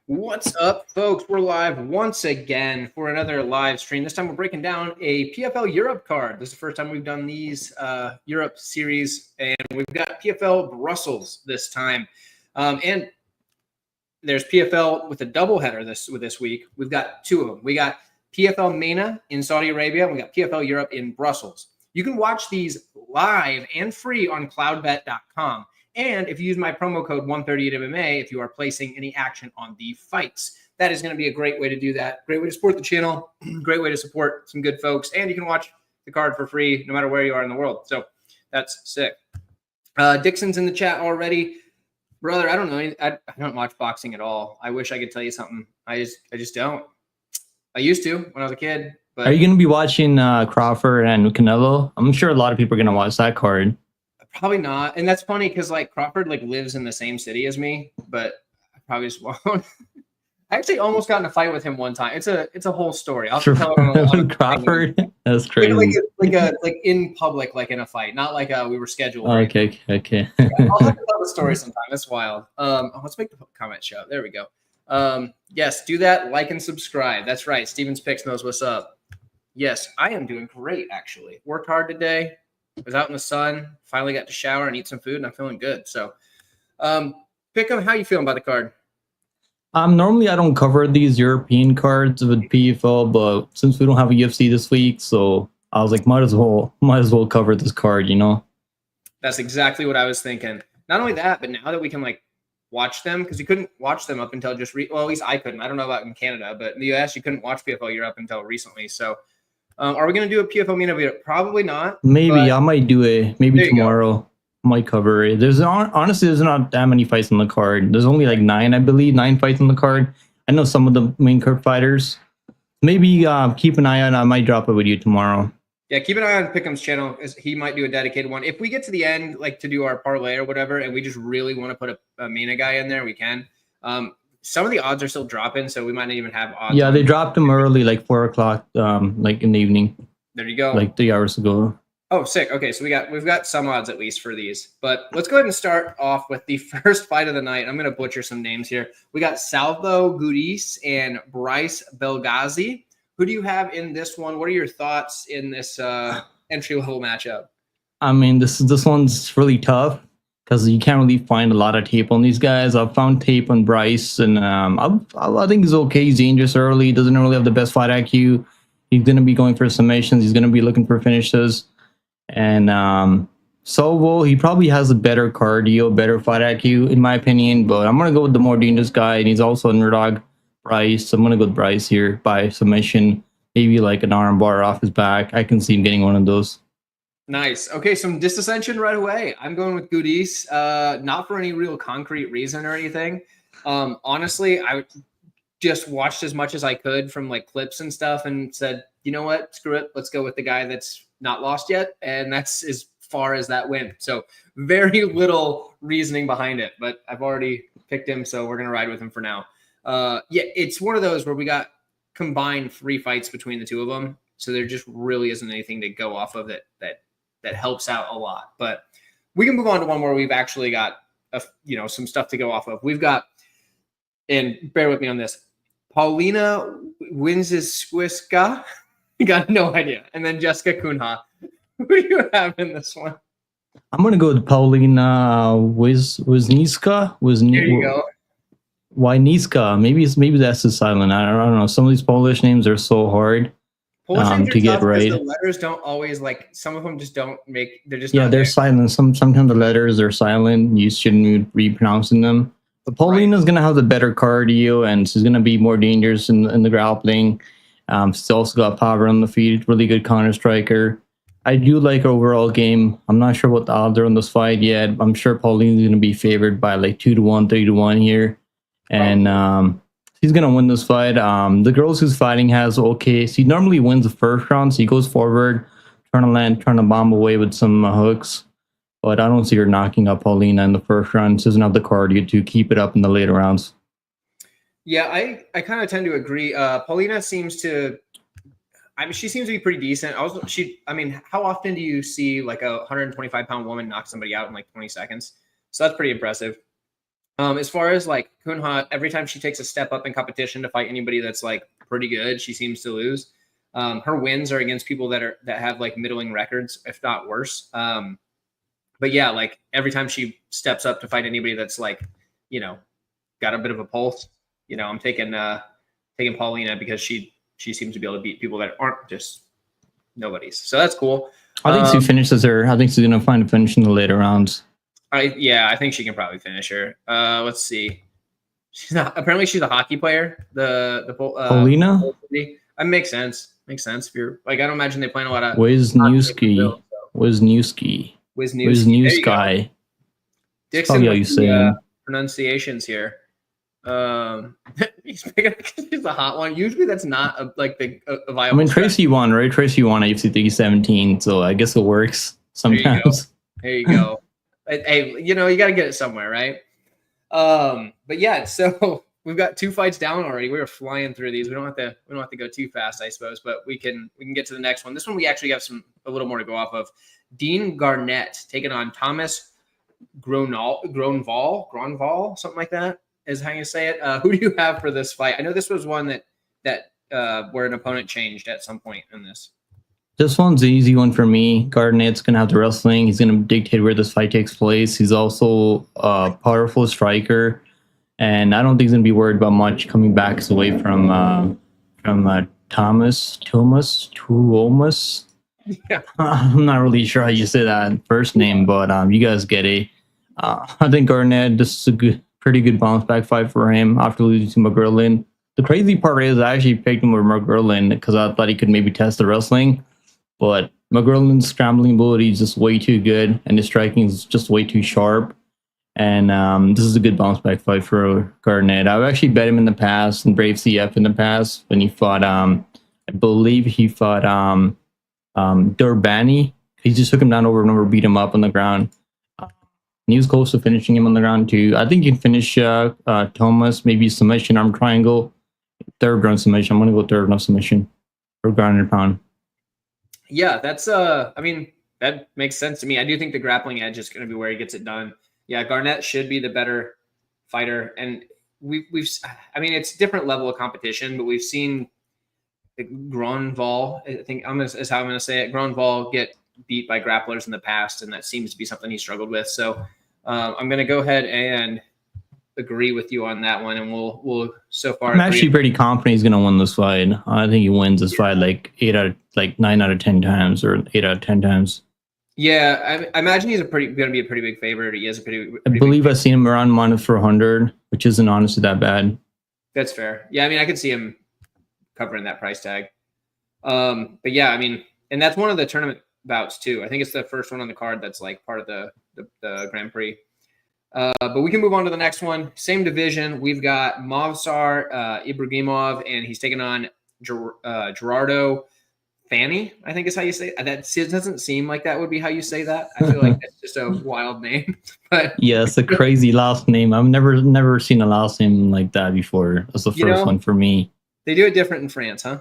What's up, folks? We're live once again for another live stream. This time we're breaking down a PFL Europe card. This is the first time we've done these Europe series, and we've got PFL Brussels this time. And there's PFL with a doubleheader this week. We've got two of them. We got PFL MENA in Saudi Arabia, and we got PFL Europe in Brussels. You can watch these live and free on cloudbet.com. And if you use my promo code 138MMA, if you are placing any action on the fights, that is going to be a great way to do that. Great way to support the channel. Great way to support some good folks. And you can watch the card for free no matter where you are in the world. So that's sick. Dixon's in the chat already. Brother, I don't know. I don't watch boxing at all. I wish I could tell you something. I just don't. I used to when I was a kid. But are you going to be watching Crawford and Canelo? I'm sure a lot of people are going to watch that card. Probably not. And that's funny because like Crawford like lives in the same city as me, but I probably just won't. I actually almost got in a fight with him one time. It's a whole story. I'll tell it on a lot of Crawford. That's crazy. Like in public, like in a fight, not like we were scheduled. Okay. I'll have to tell the story sometime. It's wild. Let's make the comment show. There we go. Yes, do that. Like and subscribe. That's right. Steven's Picks knows what's up. Yes, I am doing great actually. Worked hard today. Was out in the sun, finally got to shower and eat some food, and I'm feeling good. So, Pickham, how you feeling about the card? Normally I don't cover these European cards with PFL, but since we don't have a UFC this week, so I was like, might as well cover this card, you know? That's exactly what I was thinking. Not only that, but now that we can like watch them, because you couldn't watch them up until well, at least I couldn't. I don't know about in Canada, but in the US you couldn't watch PFL Europe until recently. So. Are we going to do a PFL MENA video? Probably not. Maybe I might do it. Maybe tomorrow. I might cover it. Honestly, there's not that many fights on the card. There's only like 9 fights on the card. I know some of the main card fighters. Maybe keep an eye on. I might drop it with you tomorrow. Yeah, keep an eye on Pickham's channel. He might do a dedicated one. If we get to the end, like to do our parlay or whatever, and we just really want to put a MENA guy in there, we can. Some of the odds are still dropping, so we might not even have odds. Yeah, they dropped them early, like 4 o'clock, like in the evening. There you go. Like 3 hours ago. Oh, sick. Okay, so we've got some odds at least for these. But let's go ahead and start off with the first fight of the night. I'm going to butcher some names here. We got Salvo Gudis and Bryce Belgazi. Who do you have in this one? What are your thoughts in this entry-level matchup? I mean, this one's really tough, because you can't really find a lot of tape on these guys. I've found tape on Bryce, and I think he's okay. He's dangerous early. He doesn't really have the best fight IQ. He's going to be going for submissions. He's going to be looking for finishes. And Salvo, he probably has a better cardio, better fight IQ, in my opinion. But I'm going to go with the more dangerous guy, and he's also underdog, Bryce. I'm going to go with Bryce here by submission. Maybe like an arm bar off his back. I can see him getting one of those. Nice. Okay, some dissension right away. I'm going with Gudis, not for any real concrete reason or anything. Honestly, I just watched as much as I could from like clips and stuff and said, you know what, screw it. Let's go with the guy that's not lost yet. And that's as far as that went. So very little reasoning behind it, but I've already picked him, so we're going to ride with him for now. Yeah, it's one of those where we got combined 3 fights between the two of them. So there just really isn't anything to go off of that helps out a lot. But we can move on to one where we've actually got some stuff to go off of. We've got, and bear with me on this, Paulina Winziswiska. Got no idea. And then Jessica Kunha. Who do you have in this one? I'm gonna go with Paulina Wisniewska. There you go. Wisniewska. Maybe that's the silent. I don't know. Some of these Polish names are so hard. To get right. The letters don't always some of them just don't make. They're just they're silent. Sometimes the letters are silent. You shouldn't be pronouncing them. But Paulina's gonna have the better cardio, and she's gonna be more dangerous in the grappling. She's also got power on the feet. Really good counter striker. I do like her overall game. I'm not sure what the odds are on this fight yet. I'm sure Paulina's gonna be favored by like 2-1, 3-1 here, and she's going to win this fight. The girls who's fighting has okay. She normally wins the first round. So he goes forward, trying to bomb away with some hooks. But I don't see her knocking up Paulina in the first round. She doesn't have the cardio to keep it up in the later rounds. Yeah, I kind of tend to agree. Paulina seems to I mean, she seems to be pretty decent. I mean, how often do you see like a 125-pound woman knock somebody out in like 20 seconds? So that's pretty impressive. As far as like Kunha, every time she takes a step up in competition to fight anybody that's like pretty good, she seems to lose. Her wins are against people that have like middling records, if not worse. But yeah, like every time she steps up to fight anybody that's like, got a bit of a pulse, I'm taking Paulina because she seems to be able to beat people that aren't just nobodies. So that's cool. I think she finishes her. I think she's gonna find a finish in the later rounds. I think she can probably finish her. Let's see. Apparently she's a hockey player. Paulina. That makes sense. Makes sense. If you're like, I don't imagine they play a lot of Wisniewski. Dixon, how you say pronunciations here. He's a hot one. Usually that's not a viable. I mean, Tracy won, right? Tracy won at UFC 317, so I guess it works sometimes. There you go. Hey, you got to get it somewhere, right? But yeah, so we've got 2 fights down already. We were flying through these. We don't have to go too fast, I suppose, but we can get to the next one. This one we actually have a little more to go off of. Dean Garnett taking on Thomas Gronval, something like that is how you say it. Who do you have for this fight? I know this was one that where an opponent changed at some point in this. This one's an easy one for me. Garnett's going to have the wrestling. He's going to dictate where this fight takes place. He's also a powerful striker, and I don't think he's going to be worried about much coming back away from Thomas. Yeah. I'm not really sure how you say that first name, but you guys get it. I think Garnett, this is a pretty good bounce back fight for him after losing to Mcgrimov. The crazy part is I actually picked him with Mcgrimov because I thought he could maybe test the wrestling, but Mcgrimov's scrambling ability is just way too good, and his striking is just way too sharp. And this is a good bounce back fight for Garnett. I've actually bet him in the past in Brave CF in the past when he fought. I believe he fought Durbani. He just took him down over and over, beat him up on the ground. And he was close to finishing him on the ground too. I think you can finish Thomas, maybe submission, arm triangle, third round submission. I'm gonna go third round submission for ground and pound. Yeah, that's I mean, that makes sense to me. I do think the grappling edge is going to be where he gets it done. Yeah, Garnett should be the better fighter, and we've I mean, it's a different level of competition, but we've seen Gronval, I think is how I'm going to say it. Gronval get beat by grapplers in the past, and that seems to be something he struggled with. So I'm going to go ahead and agree with you on that one, and we'll so far. I'm actually pretty confident he's going to win this fight. I think he wins this fight like 9 out of 10 times, or 8 out of 10 times. Yeah, I imagine he's going to be a pretty big favorite. He is a pretty I believe I've seen him around -400, which isn't honestly that bad. That's fair. Yeah, I mean, I could see him covering that price tag. But yeah, I mean, and that's one of the tournament bouts too. I think it's the first one on the card that's like part of the Grand Prix. But we can move on to the next one. Same division. We've got Movsar Ibraimov, and he's taking on Gerardo Fanny, I think is how you say it. That doesn't seem like that would be how you say that. I feel like that's just a wild name. But yeah, it's a crazy last name. I've never seen a last name like that before. That's the first one for me. They do it different in France, huh?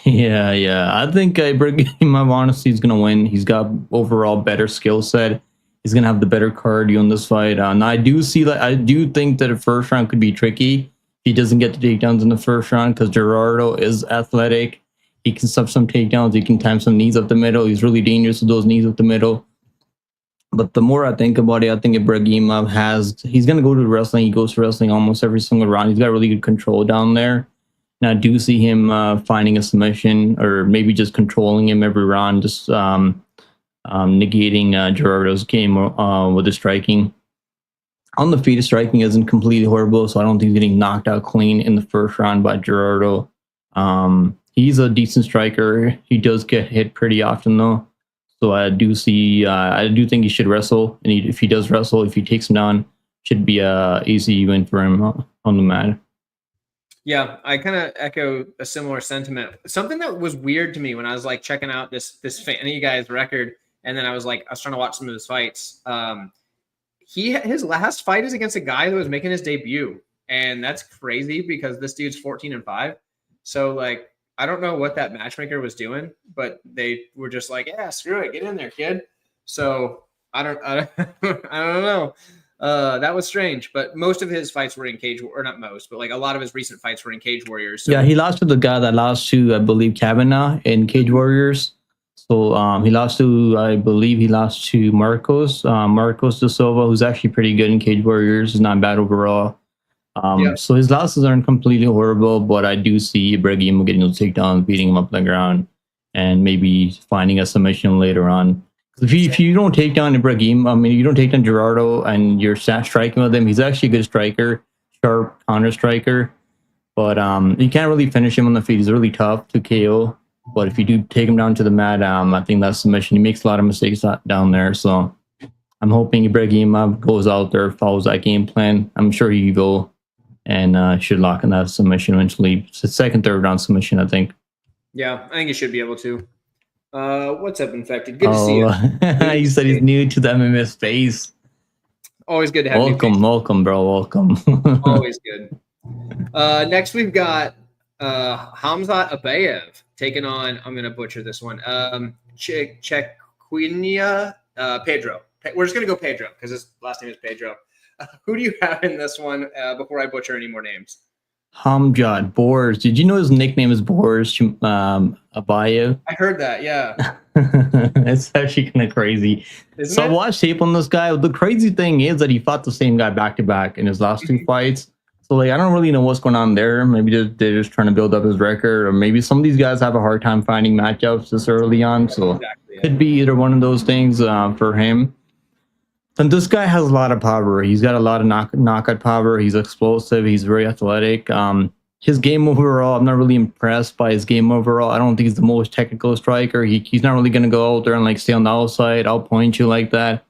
Yeah. I think Ibraimov honestly is going to win. He's got overall better skill set. He's going to have the better cardio in this fight. And I do think that the first round could be tricky. He doesn't get the takedowns in the first round because Gerardo is athletic. He can stuff some takedowns. He can time some knees up the middle. He's really dangerous with those knees up the middle. But the more I think about it, I think Ibraimov he's going to go to wrestling. He goes to wrestling almost every single round. He's got really good control down there. And I do see him finding a submission or maybe just controlling him every round, just negating Gerardo's game with the striking. On the feet, the striking isn't completely horrible, so I don't think he's getting knocked out clean in the first round by Gerardo. He's a decent striker. He does get hit pretty often, though. So I do think he should wrestle. And if he does wrestle, if he takes him down, should be a easy win for him on the mat. Yeah, I kind of echo a similar sentiment. Something that was weird to me when I was like checking out this Fanny guy's record, and then I was trying to watch some of his fights. His last fight is against a guy that was making his debut, and that's crazy because this dude's 14-5. So I don't know what that matchmaker was doing, but they were just like, yeah, screw it, get in there, kid. So I don't know. That was strange, but most of his fights were in cage, or not most, but like a lot of his recent fights were in Cage Warriors. So. Yeah, he lost to the guy that lost to, I believe, Kavanaugh in Cage Warriors. So he lost to, I believe, Marcos de Silva, who's actually pretty good in Cage Warriors. He's not bad overall. So his losses aren't completely horrible, but I do see Ibraimov getting those takedowns, beating him up on the ground, and maybe finding a submission later on. If you don't take down Ibrahim, I mean, you don't take down Gerardo and you're striking with him, he's actually a good striker, sharp counter striker. But you can't really finish him on the feet. He's really tough to KO. But if you do take him down to the mat, I think that's submission. He makes a lot of mistakes down there. So I'm hoping Ibrahim goes out there, follows that game plan. I'm sure he will and should lock in that submission eventually. It's the second, third round submission, I think. Yeah, I think he should be able to. What's up, Infected? Good to see you. You said he's new to the MMA space. Always good to have you. Welcome, bro. Welcome. Always good. Next, we've got Hamzat Abbev taking on, I'm going to butcher this one, Kunha, Pedro. We're just going to go Pedro because his last name is Pedro. Who do you have in this one before I butcher any more names? Hamjad Boers. Did you know his nickname is Boers Abayev? I heard that, yeah. It's actually kind of crazy. So I watched tape on this guy. The crazy thing is that he fought the same guy back-to-back in his last two fights. So, like, I don't really know what's going on there. Maybe they're just trying to build up his record, or maybe some of these guys have a hard time finding matchups this early on. So, could be either one of those things for him. And this guy has a lot of power. He's got a lot of knockout power. He's explosive. He's very athletic. His game overall, I'm not really impressed by his game overall. I don't think he's the most technical striker. He's not really going to go out there and like stay on the outside. I'll point you like that.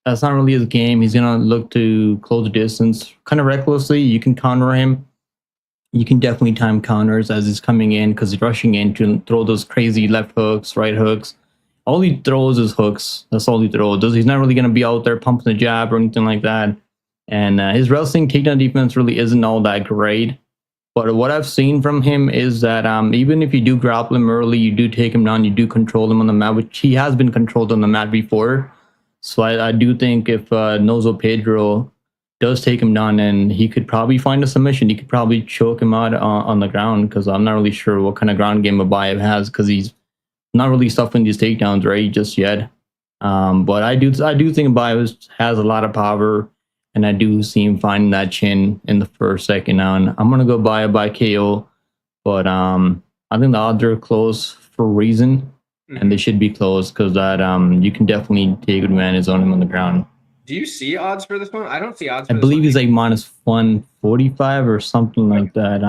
That's not really his game. He's going to look to close the distance kind of recklessly. You can counter him. You can definitely time counters as he's coming in because he's rushing in to throw those crazy left hooks, right hooks. All he throws is hooks. That's all he throws. He's not really going to be out there pumping the jab or anything like that. And his wrestling takedown defense really isn't all that great. But what I've seen from him is that even if you do grapple him early, you do take him down, you do control him on the mat, which he has been controlled on the mat before. So I do think if Nozo Pedro does take him down, and he could probably find a submission, he could probably choke him out on the ground, because I'm not really sure what kind of ground game Abbev has, because he's not really stuffing these takedowns right just yet. But I do think Abbev has a lot of power, and I do see him finding that chin in the first, second round. I'm gonna go by KO, but I think the odds are close for a reason, and they should be close because that you can definitely take advantage on him on the ground. Do you see odds for this one? I don't see odds. I believe he's like minus 145 or something like that.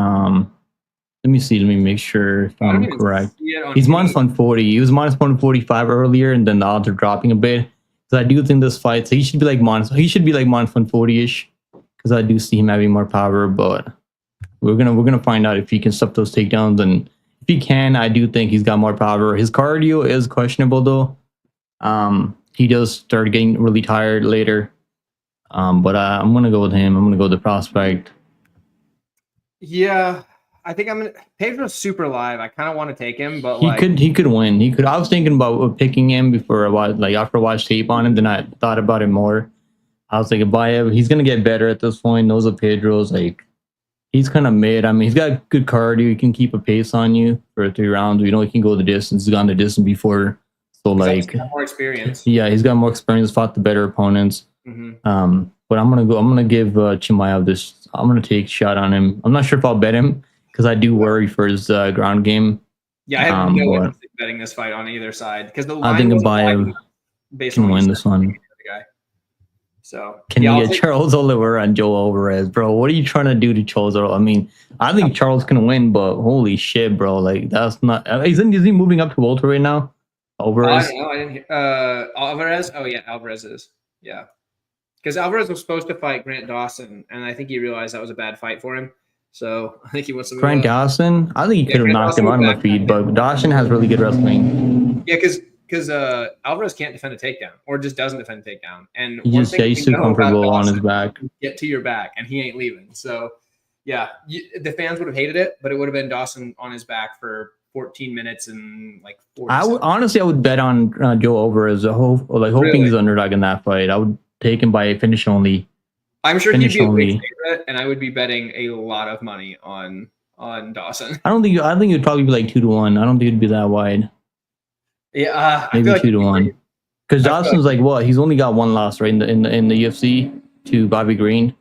Let me see. Let me make sure if I'm correct. He's minus 140. He was minus 145 earlier, and then the odds are dropping a bit. So I do think this fight, so he should be like minus 140-ish, because I do see him having more power. But we're gonna find out if he can stop those takedowns, and if he can, I do think he's got more power. His cardio is questionable though. He does start getting really tired later. But I'm gonna go with him. I'm gonna go with the prospect. Yeah. I think Pedro's super live. I kind of want to take him, but he could win. I was thinking about picking him before after I watched tape on him. Then I thought about it more. I was thinking, he's gonna get better at this point. Knows that Pedro's he's kind of mid. I mean, he's got good cardio. He can keep a pace on you for 3 rounds. You know, he can go the distance. He's gone the distance before, so he's got more experience. Yeah, he's got more experience. Fought the better opponents. But I'm gonna give Chimaev this. I'm gonna take a shot on him. I'm not sure if I'll bet him, because I do worry for his ground game. Yeah, I have no interest in betting this fight on either side, because the line I think Abbev can win this one. So can you get Charles Olivera and Joe Alvarez, bro? What are you trying to do to Charles? I mean, I think Charles can win, but holy shit, bro! Like, that's not. Is he moving up to welter right now? Alvarez? I don't know. I didn't hear. Alvarez? Oh yeah, Alvarez is. Yeah, because Alvarez was supposed to fight Grant Dawson, and I think he realized that was a bad fight for him. So I think he wants to move Grant Dawson. I think he could have knocked him out on the feet, but Dawson has really good wrestling. Yeah, because Alvarez can't defend a takedown, or just doesn't defend a takedown, and he's too comfortable on his back. Get to your back, and he ain't leaving. So yeah, the fans would have hated it, but it would have been Dawson on his back for 14 minutes and like 40 I would bet on Joe Alvarez, hoping he's underdog in that fight. I would take him by finish only. I'm sure he'd Finish be a big only. favorite, and I would be betting a lot of money on Dawson. I think it'd probably be like 2-1. I don't think it'd be that wide. Yeah, I Maybe feel like 2-1. Because I feel Dawson's like what? He's only got one loss, right? In the UFC to Bobby Green.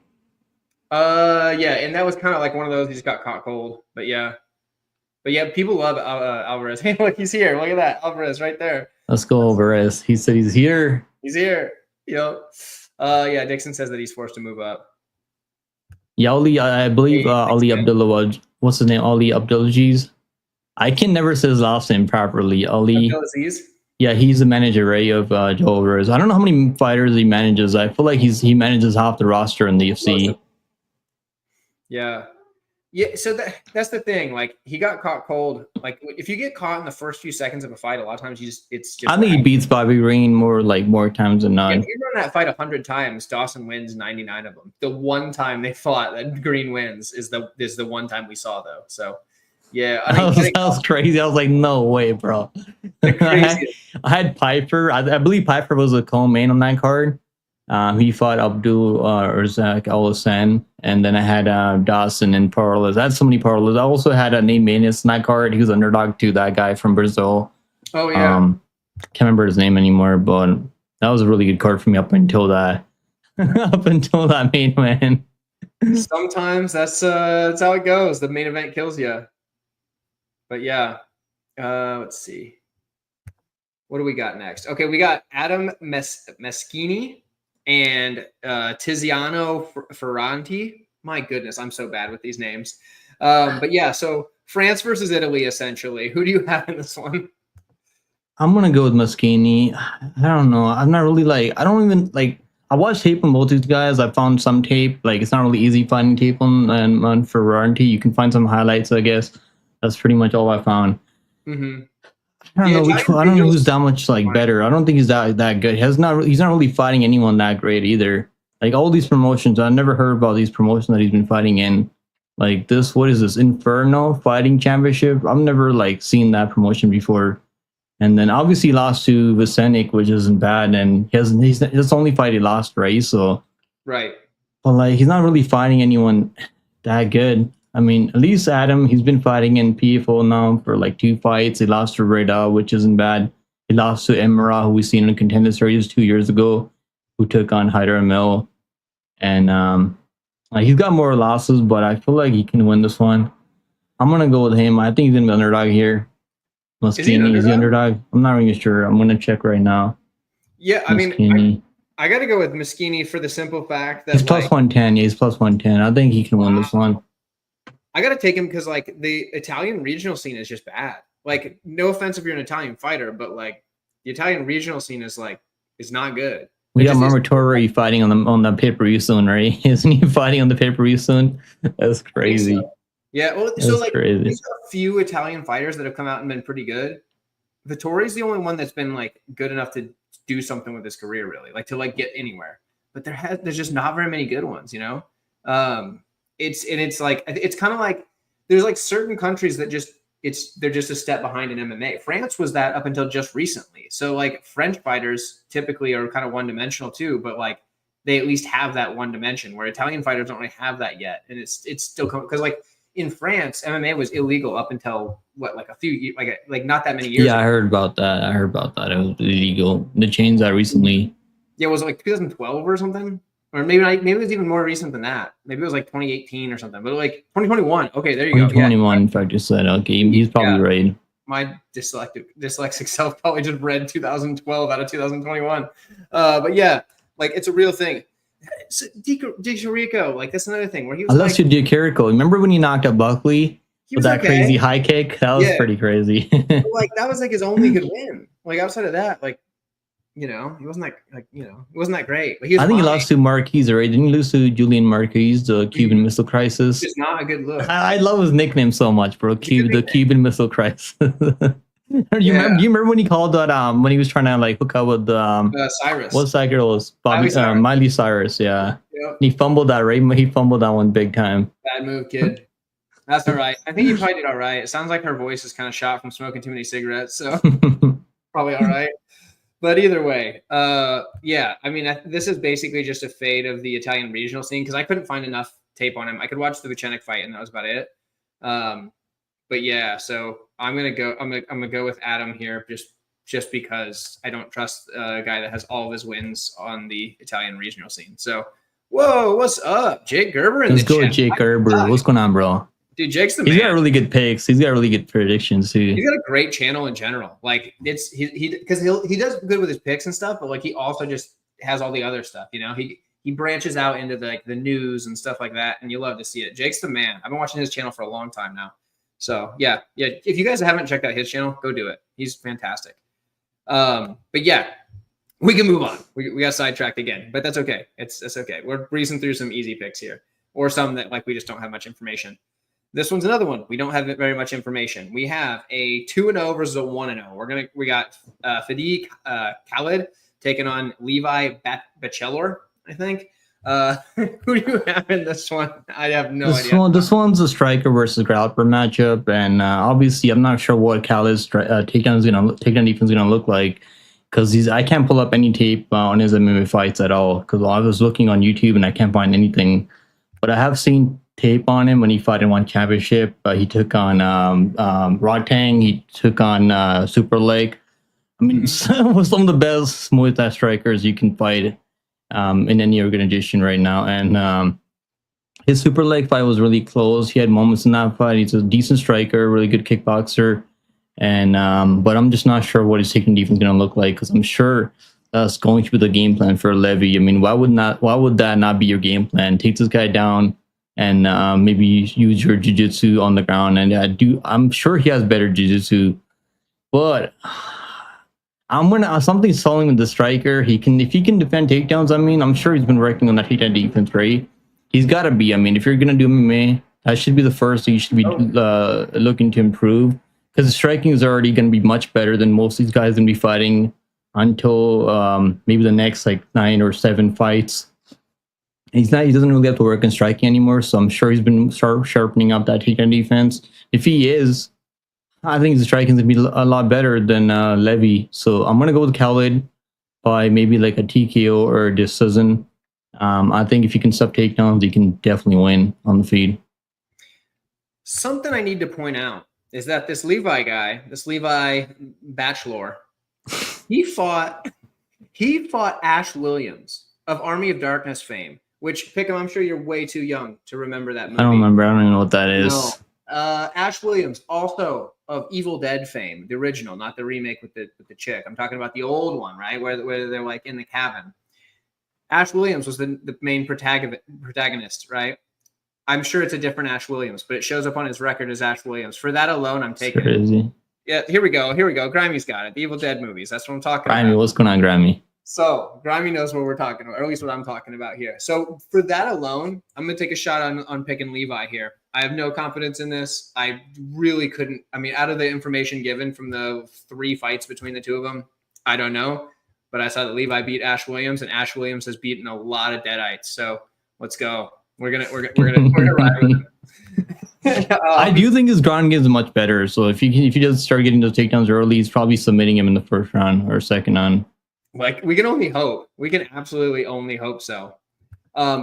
yeah, and that was kind of like one of those he just got caught cold. But yeah, people love Alvarez. Hey, look, he's here. Look at that, Alvarez right there. Let's go, Alvarez. He said he's here. He's here. Yeah, Dixon says that he's forced to move up. Yeah, I believe Ali Abdullah. What's his name? Ali Abdulaziz. I can never say his last name properly. Ali. Abdulaziz? Yeah, he's the manager, right, of Joe Alvarez. I don't know how many fighters he manages. I feel like he manages half the roster in the UFC. Yeah. So that's the thing. Like, he got caught cold. Like, if you get caught in the first few seconds of a fight, a lot of times it's just. I think he beats Bobby Green more times than none. Yeah, if you run that fight 100 times, Dawson wins 99 of them. The one time they fought that Green wins is the one time we saw though. So. Yeah, that was crazy. I was like, no way, bro. I had Piper. I believe Piper was a co-main on that card. He fought Abdul Razak Al-Hussein, and then I had Dawson and Parlas. I had so many Parlas. I also had a name Manus on that card. He was underdog to that guy from Brazil. Oh yeah. Can't remember his name anymore, but that was a really good card for me up until that main event. Sometimes that's how it goes. The main event kills you. But yeah, let's see. What do we got next? Okay, we got Adam Mechini and Tiziano Ferranti. My goodness, I'm so bad with these names. But yeah, so France versus Italy, essentially. Who do you have in this one? I'm going to go with Mechini. I don't know. I'm not really I don't even I watched tape on both these guys. I found some tape. It's not really easy finding tape on Ferranti. You can find some highlights, I guess. That's pretty much all I found. Mm-hmm. I don't know which one. I don't know who's that much better. I don't think he's that good. He's not really fighting anyone that great either. All these promotions, I never heard about these promotions that he's been fighting in. This, what is this? Inferno Fighting Championship? I've never seen that promotion before. And then obviously lost to Vicenic, which isn't bad. And that's the only fight he lost, right? So right. But he's not really fighting anyone that good. I mean, at least Adam, he's been fighting in PFL now for 2 fights. He lost to Reda, which isn't bad. He lost to Emira, who we've seen in the Contender Series 2 years ago, who took on Hyder Emil. And he's got more losses, but I feel like he can win this one. I'm going to go with him. I think he's going to be underdog here. Mechini is the underdog. I'm not really sure. I'm going to check right now. Yeah, I mean, I got to go with Mechini for the simple fact that he's plus 110. Yeah, he's plus 110. I think he can win this one. I got to take him because the Italian regional scene is just bad. No offense if you're an Italian fighter, but the Italian regional scene is not good. We got Marmatori fighting on the pay-per-view soon, right? Isn't he fighting on the pay-per-view soon? That's crazy. So. Yeah, well, that's crazy. There's a few Italian fighters that have come out and been pretty good. Vittori's the only one that's been good enough to do something with his career, really, to get anywhere. But there's just not very many good ones, you know. It's kind of there's certain countries that they're just a step behind in MMA. France was that up until just recently. So French fighters typically are kind of one-dimensional too, but they at least have that one dimension where Italian fighters don't really have that yet. And it's still because in France, MMA was illegal up until a few years, not that many years ago. I heard about that. It was illegal. They changed that recently. Yeah, was it 2012 or something? Or maybe it was even more recent than that. Maybe it was 2018 or something. But 2021. Okay, there you go. 2021, in fact, just said. Okay, he's probably right. My dyslexic self probably just read 2012 out of 2021. But yeah, it's a real thing. DeFranco, that's another thing where he was. Unless you DeFranco, remember when he knocked out Buckley with that crazy high kick? That was pretty crazy. That was his only good win. Outside of that, he wasn't it wasn't that great. But I think he lost to Marquez, right? Didn't he lose to Julian Marquez, the Cuban Missile Crisis? It's not a good look. I love his nickname so much, bro. The Cuban Missile Crisis. Do you remember when he called that when he was trying to hook up with Cyrus? What's that girl's Miley Cyrus? Yeah. Yep. He fumbled that, right? He fumbled that one big time. Bad move, kid. That's all right. I think he probably did all right. It sounds like her voice is kind of shot from smoking too many cigarettes, so probably all right. But either way, yeah, I mean, this is basically just a fade of the Italian regional scene because I couldn't find enough tape on him. I could watch the Vucenic fight, and that was about it. But yeah, so I'm gonna go. I'm gonna go with Adam here, just because I don't trust a guy that has all of his wins on the Italian regional scene. So, whoa, what's up, Jake Gerber? Let's go with Jake Gerber. What's going on, bro? Dude, Jake's the man. He's got really good picks. He's got really good predictions too. He's got a great channel in general. Like it's because he does good with his picks and stuff, but like he also just has all the other stuff. You know, he branches out into the news and stuff like that, and you love to see it. Jake's the man. I've been watching his channel for a long time now. So yeah. If you guys haven't checked out his channel, go do it. He's fantastic. But yeah, we can move on. We got sidetracked again, but that's okay. It's okay. We're breezing through some easy picks here, or some that like we just don't have much information. This one's another one. We don't have very much information. We have a 2-0 versus a 1-0. We got Fadi Khaled taking on Levi Bachelor, I think. Who do you have in this one? I have no idea. This one's a striker versus grappler matchup, and obviously I'm not sure what Khaled's takedown defense is gonna look like because I can't pull up any tape on his MMA fights at all because I was looking on YouTube and I can't find anything. But I have seen tape on him when he fought in one championship. He took on Rotang. He took on Super Leg. I mean, was some of the best Muay Thai strikers you can fight in any organization right now. And his Super Leg fight was really close. He had moments in that fight. He's a decent striker, really good kickboxer. And but I'm just not sure what his takedown defense is going to look like because I'm sure that's going to be the game plan for Levy. I mean, why would that not be your game plan? Take this guy down and maybe use your jiu-jitsu on the ground. And I'm sure he has better jiu-jitsu, but something's telling with the striker. If he can defend takedowns, I mean, I'm sure he's been working on that takedown defense, right? He's got to be. I mean, if you're going to do MMA, that should be the first thing you should be looking to improve because the striking is already going to be much better than most of these guys going to be fighting until maybe the next like 9 or 7 fights. He doesn't really have to work in striking anymore, so I'm sure he's been sharpening up that takedown defense. If he is, I think his striking is going to be a lot better than Levy. So I'm going to go with Khaled by maybe like a TKO or a decision. I think if you can sub takedowns, you can definitely win on the feed. Something I need to point out is that this Levi Bachelor, he fought Ash Williams of Army of Darkness fame. Which, Pickham, I'm sure you're way too young to remember that movie. I don't remember. I don't even know what that is. No. Ash Williams, also of Evil Dead fame, the original, not the remake with the chick. I'm talking about the old one, right, where they're like in the cabin. Ash Williams was the main protagonist, right? I'm sure it's a different Ash Williams, but it shows up on his record as Ash Williams. For that alone, I'm taking it. Yeah, here we go. Grimey's got it. The Evil Dead movies. That's what I'm talking about. Grimey, what's going on, Grimey? So Grimey knows what we're talking about, or at least what I'm talking about here. So for that alone, I'm going to take a shot on picking Levi here. I have no confidence in this. I really couldn't. I mean, out of the information given from the 3 fights between the 2 of them, I don't know. But I saw that Levi beat Ash Williams, and Ash Williams has beaten a lot of Deadites. So let's go. We're gonna ride with him. I do think his ground game is much better. So if he does start getting those takedowns early, he's probably submitting him in the first round or second round. Like, we can only hope. We can absolutely only hope so.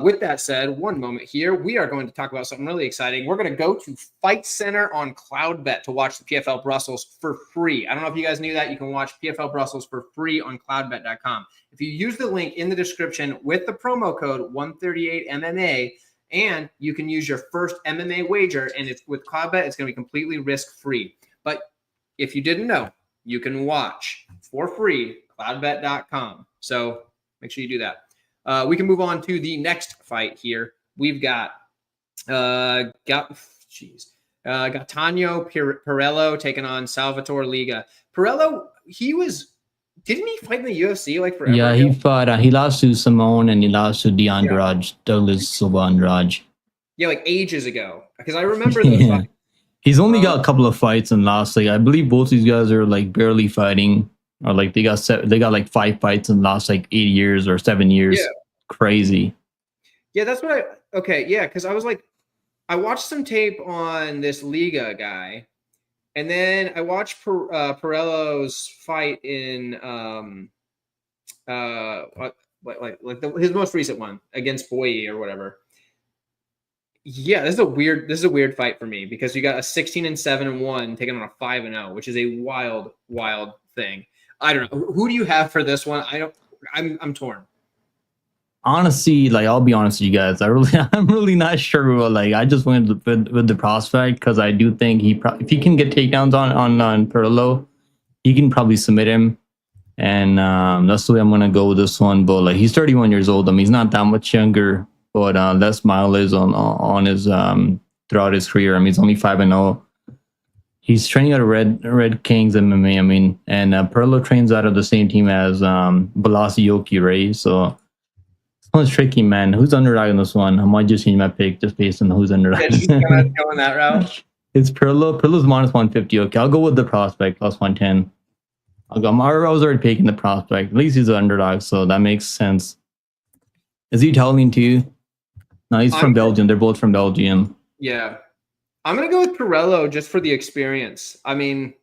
With that said, one moment here. We are going to talk about something really exciting. We're going to go to Fight Center on CloudBet to watch the PFL Brussels for free. I don't know if you guys knew that. You can watch PFL Brussels for free on cloudbet.com. If you use the link in the description with the promo code 138MMA, and you can use your first MMA wager, and it's with CloudBet, it's going to be completely risk-free. But if you didn't know, you can watch for free cloudbet.com. So make sure you do that. We can move on to the next fight here. We've got Gatano Pereello taking on Salvatore Liga. Pereello, didn't he fight in the UFC like forever? Yeah, he fought. He lost to Simone and he lost to Douglas Silva Andrade. Yeah, like ages ago. Because I remember those fights. He's only got a couple of fights and lost. Like I believe both these guys are like barely fighting. Or like they got like 5 fights and lost like 8 years or 7 years. Yeah. Crazy. Yeah, that's what because I was like, I watched some tape on this Liga guy, and then I watched Pereello's fight in his most recent one against Boye or whatever. Yeah, this is a weird fight for me because you got a 16-7-1 taking on a 5-0, which is a wild thing. I don't know. Who do you have for this one? I'm torn. Honestly, like I'll be honest with you guys, I'm really not sure. Like I just went with the prospect because I do think if he can get takedowns on Pereello, he can probably submit him, and that's the way I'm gonna go with this one. But like he's 31 years old. I mean, he's not that much younger, but less mileage on his throughout his career. I mean, he's only 5-0. He's training out of Red Kings MMA. I mean, and Pereello trains out of the same team as Belgazi, right? So. One's tricky, man. Who's underdog in this one? I might just change my pick just based on who's underdog. Yeah, just going that route. It's Pereello. Pereello's minus 150. Okay, I'll go with the prospect plus 110. I was already picking the prospect. At least he's an underdog, so that makes sense. Is he Italian too? No, he's from Belgium. They're both from Belgium. Yeah, I'm gonna go with Pereello just for the experience. I mean,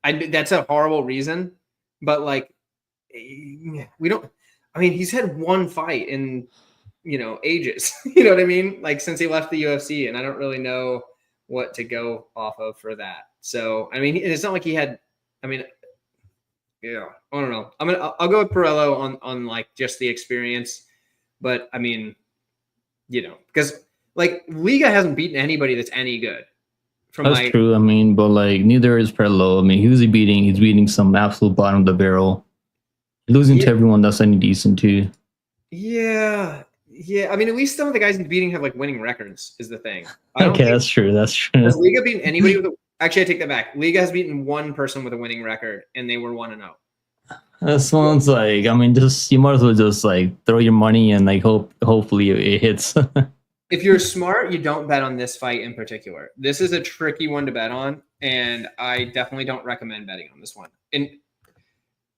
that's a horrible reason, but like, we don't. I mean, he's had one fight in, ages. You know what I mean? Like since he left the UFC, and I don't really know what to go off of for that. So, I mean, it's not like he had. I mean, yeah, I don't know. I'll go with Pereello on like just the experience, but I mean, because like Liga hasn't beaten anybody that's any good. That's true. I mean, but like neither is Pereello. I mean, who's he beating? He's beating some absolute bottom of the barrel. Losing to everyone that's any decent too. Yeah. I mean, at least some of the guys he's beating have like winning records. Is the thing. Okay, that's true. That's true. Has Liga beaten anybody with? Actually, I take that back. Liga has beaten one person with a winning record, and they were 1-0. This one's like, I mean, you might as well just like throw your money and like hopefully it hits. If you're smart, you don't bet on this fight in particular. This is a tricky one to bet on, and I definitely don't recommend betting on this one.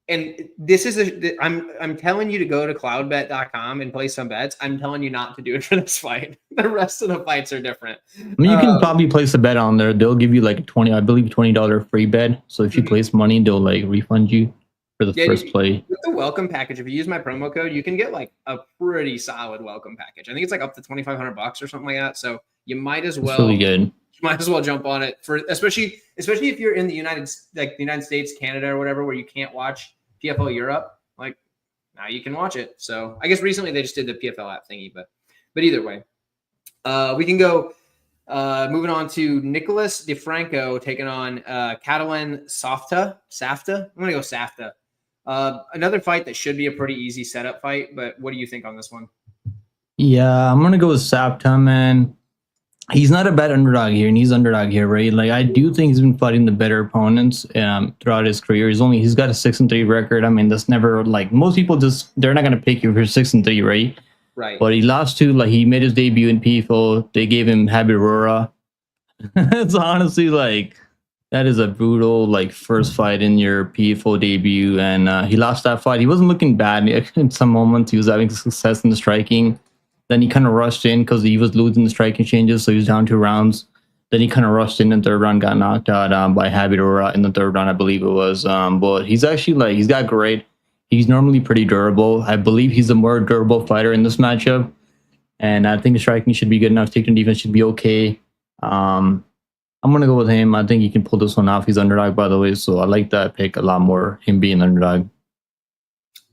And this is I'm telling you to go to cloudbet.com and place some bets. I'm telling you not to do it for this fight. The rest of the fights are different. I mean, you can probably place a bet on there. They'll give you like $20 free bet. So if you place money, they'll like refund you for the first play. With the welcome package, if you use my promo code, you can get like a pretty solid welcome package. I think it's like up to $2,500 or something like that. So you might as well. It's really good. You might as well jump on it for especially if you're in the United States, Canada, or whatever, where you can't watch PFL Europe. Like now you can watch it. So I guess recently they just did the PFL app thingy, but either way, we can go. Moving on to Nicholas DeFranco taking on Catalan Softa. I'm gonna go Softa. Another fight that should be a pretty easy setup fight, but what do you think on this one? Yeah, I'm gonna go with Softa, man. He's not a bad underdog here, and he's underdog here, right? Like I do think he's been fighting the better opponents throughout his career. He's got a 6-3 record. I mean, that's never like most people they're not gonna pick you for 6-3, right? Right. But he lost to he made his debut in PFL. They gave him Habib. It's honestly like that is a brutal like first fight in your PFL debut, and he lost that fight. He wasn't looking bad in some moments. He was having success in the striking. Then he kind of rushed in because he was losing the striking changes, so he was down 2 rounds. Then he kind of rushed in the third round, got knocked out by Habib in the third round, I believe it was. But he's actually he's got great. He's normally pretty durable. I believe he's a more durable fighter in this matchup, and I think the striking should be good enough. Takedown defense should be okay. I'm gonna go with him. I think he can pull this one off. He's underdog, by the way, so I like that pick a lot more. Him being underdog.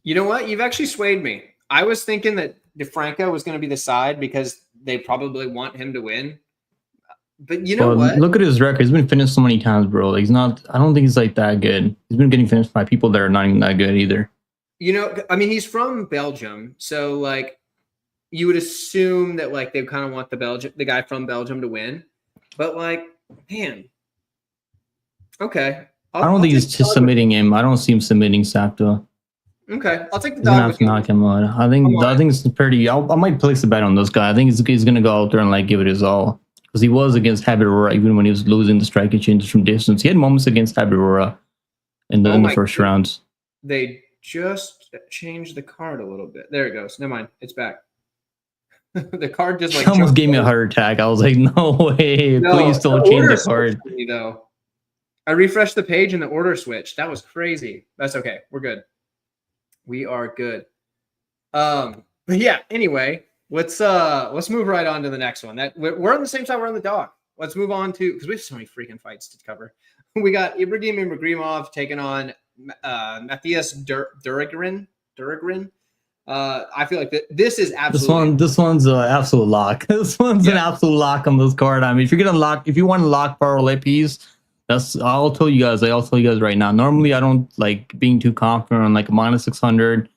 You know what? You've actually swayed me. I was thinking that DeFranco was going to be the side because they probably want him to win. But you know what? Look at his record. He's been finished so many times, bro. Like, I don't think he's like that good. He's been getting finished by people that are not even that good either. I mean, he's from Belgium, so like you would assume that like they kind of want the guy from Belgium to win. But like, man, okay. I don't think he's just submitting him. I don't see him submitting Softa. Okay, I'll take the dog. He's gonna have to knock him out. I think it's pretty. I might place a bet on this guy. I think he's gonna go out there and like give it his all because he was against Habib even when he was losing the striking changes from distance. He had moments against Habib in the first rounds. They just changed the card a little bit. There it goes. Never mind. It's back. The card just like almost gave me a heart attack. I was like, no way! Please don't change the card. Though I refreshed the page and the order switched. That was crazy. That's okay. We're good. We are good. But yeah, anyway, let's move right on to the next one. That we're on the same side, we're on the dock. Let's move on to, because we have so many freaking fights to cover. We got Ibrahim and Mcgrimov taking on Matthias Durigrin. I feel like this is absolutely this one's an absolute lock. This one's an absolute lock on this card. I mean, if you want to lock Power Lapis, I'll tell you guys right now. Normally, I don't like being too confident on like a -600.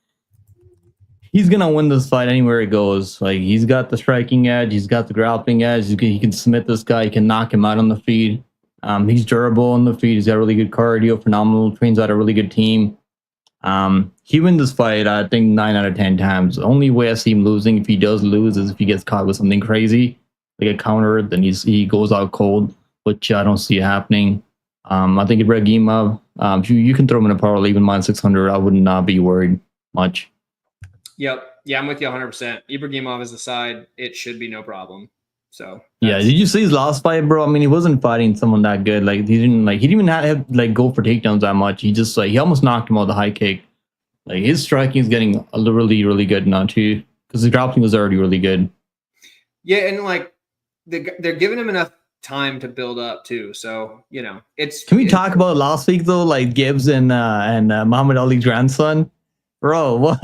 He's gonna win this fight anywhere it goes. Like, he's got the striking edge, he's got the grappling edge. He can submit this guy. He can knock him out on the feet. He's durable on the feet. He's got really good cardio, phenomenal. Trains out a really good team. He wins this fight, I think 9 out of 10 times. The only way I see him losing, if he does lose, is if he gets caught with something crazy, like a counter. Then he goes out cold, which I don't see happening. I think Ibraimov, you can throw him in a power even -600. I would not be worried much. Yep. Yeah, I'm with you 100%. Ibraimov is the side. It should be no problem. So yeah, did you see his last fight, bro? I mean, he wasn't fighting someone that good. Like, he didn't even have like go for takedowns that much. He just he almost knocked him out the high kick. Like, his striking is getting really, really good now too, because his grappling was already really good. Yeah, and like they're giving him enough time to build up too. So it's. Can we talk about last week though? Like Gibbs and Muhammad Ali's grandson. Bro, what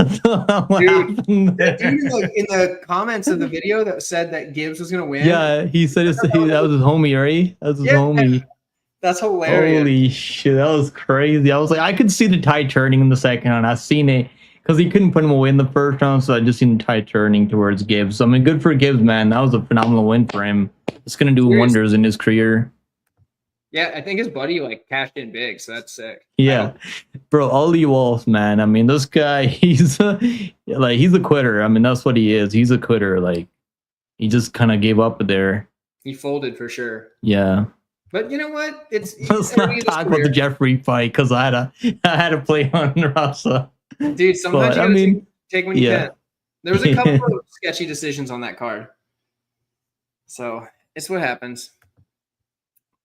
happened there? Dude, in the comments of the video that said that Gibbs was going to win. Yeah, he said that was his homie, right? That was his homie. That's hilarious. Holy shit, that was crazy. I was like, I could see the tide turning in the second round. I seen it because he couldn't put him away in the first round, so I just seen the tide turning towards Gibbs. I mean, good for Gibbs, man. That was a phenomenal win for him. It's going to do wonders in his career. Yeah, I think his buddy like cashed in big, so that's sick. Yeah, bro, Ollie Wolf, man. I mean, this guy, he's a quitter. I mean, that's what he is. He's a quitter. Like, he just kind of gave up there. He folded for sure. Yeah, but you know what? Let's not talk about the Jeffrey fight, because I had to play on Rasa. Dude, sometimes you gotta take when you can. There was a couple of sketchy decisions on that card, so it's what happens.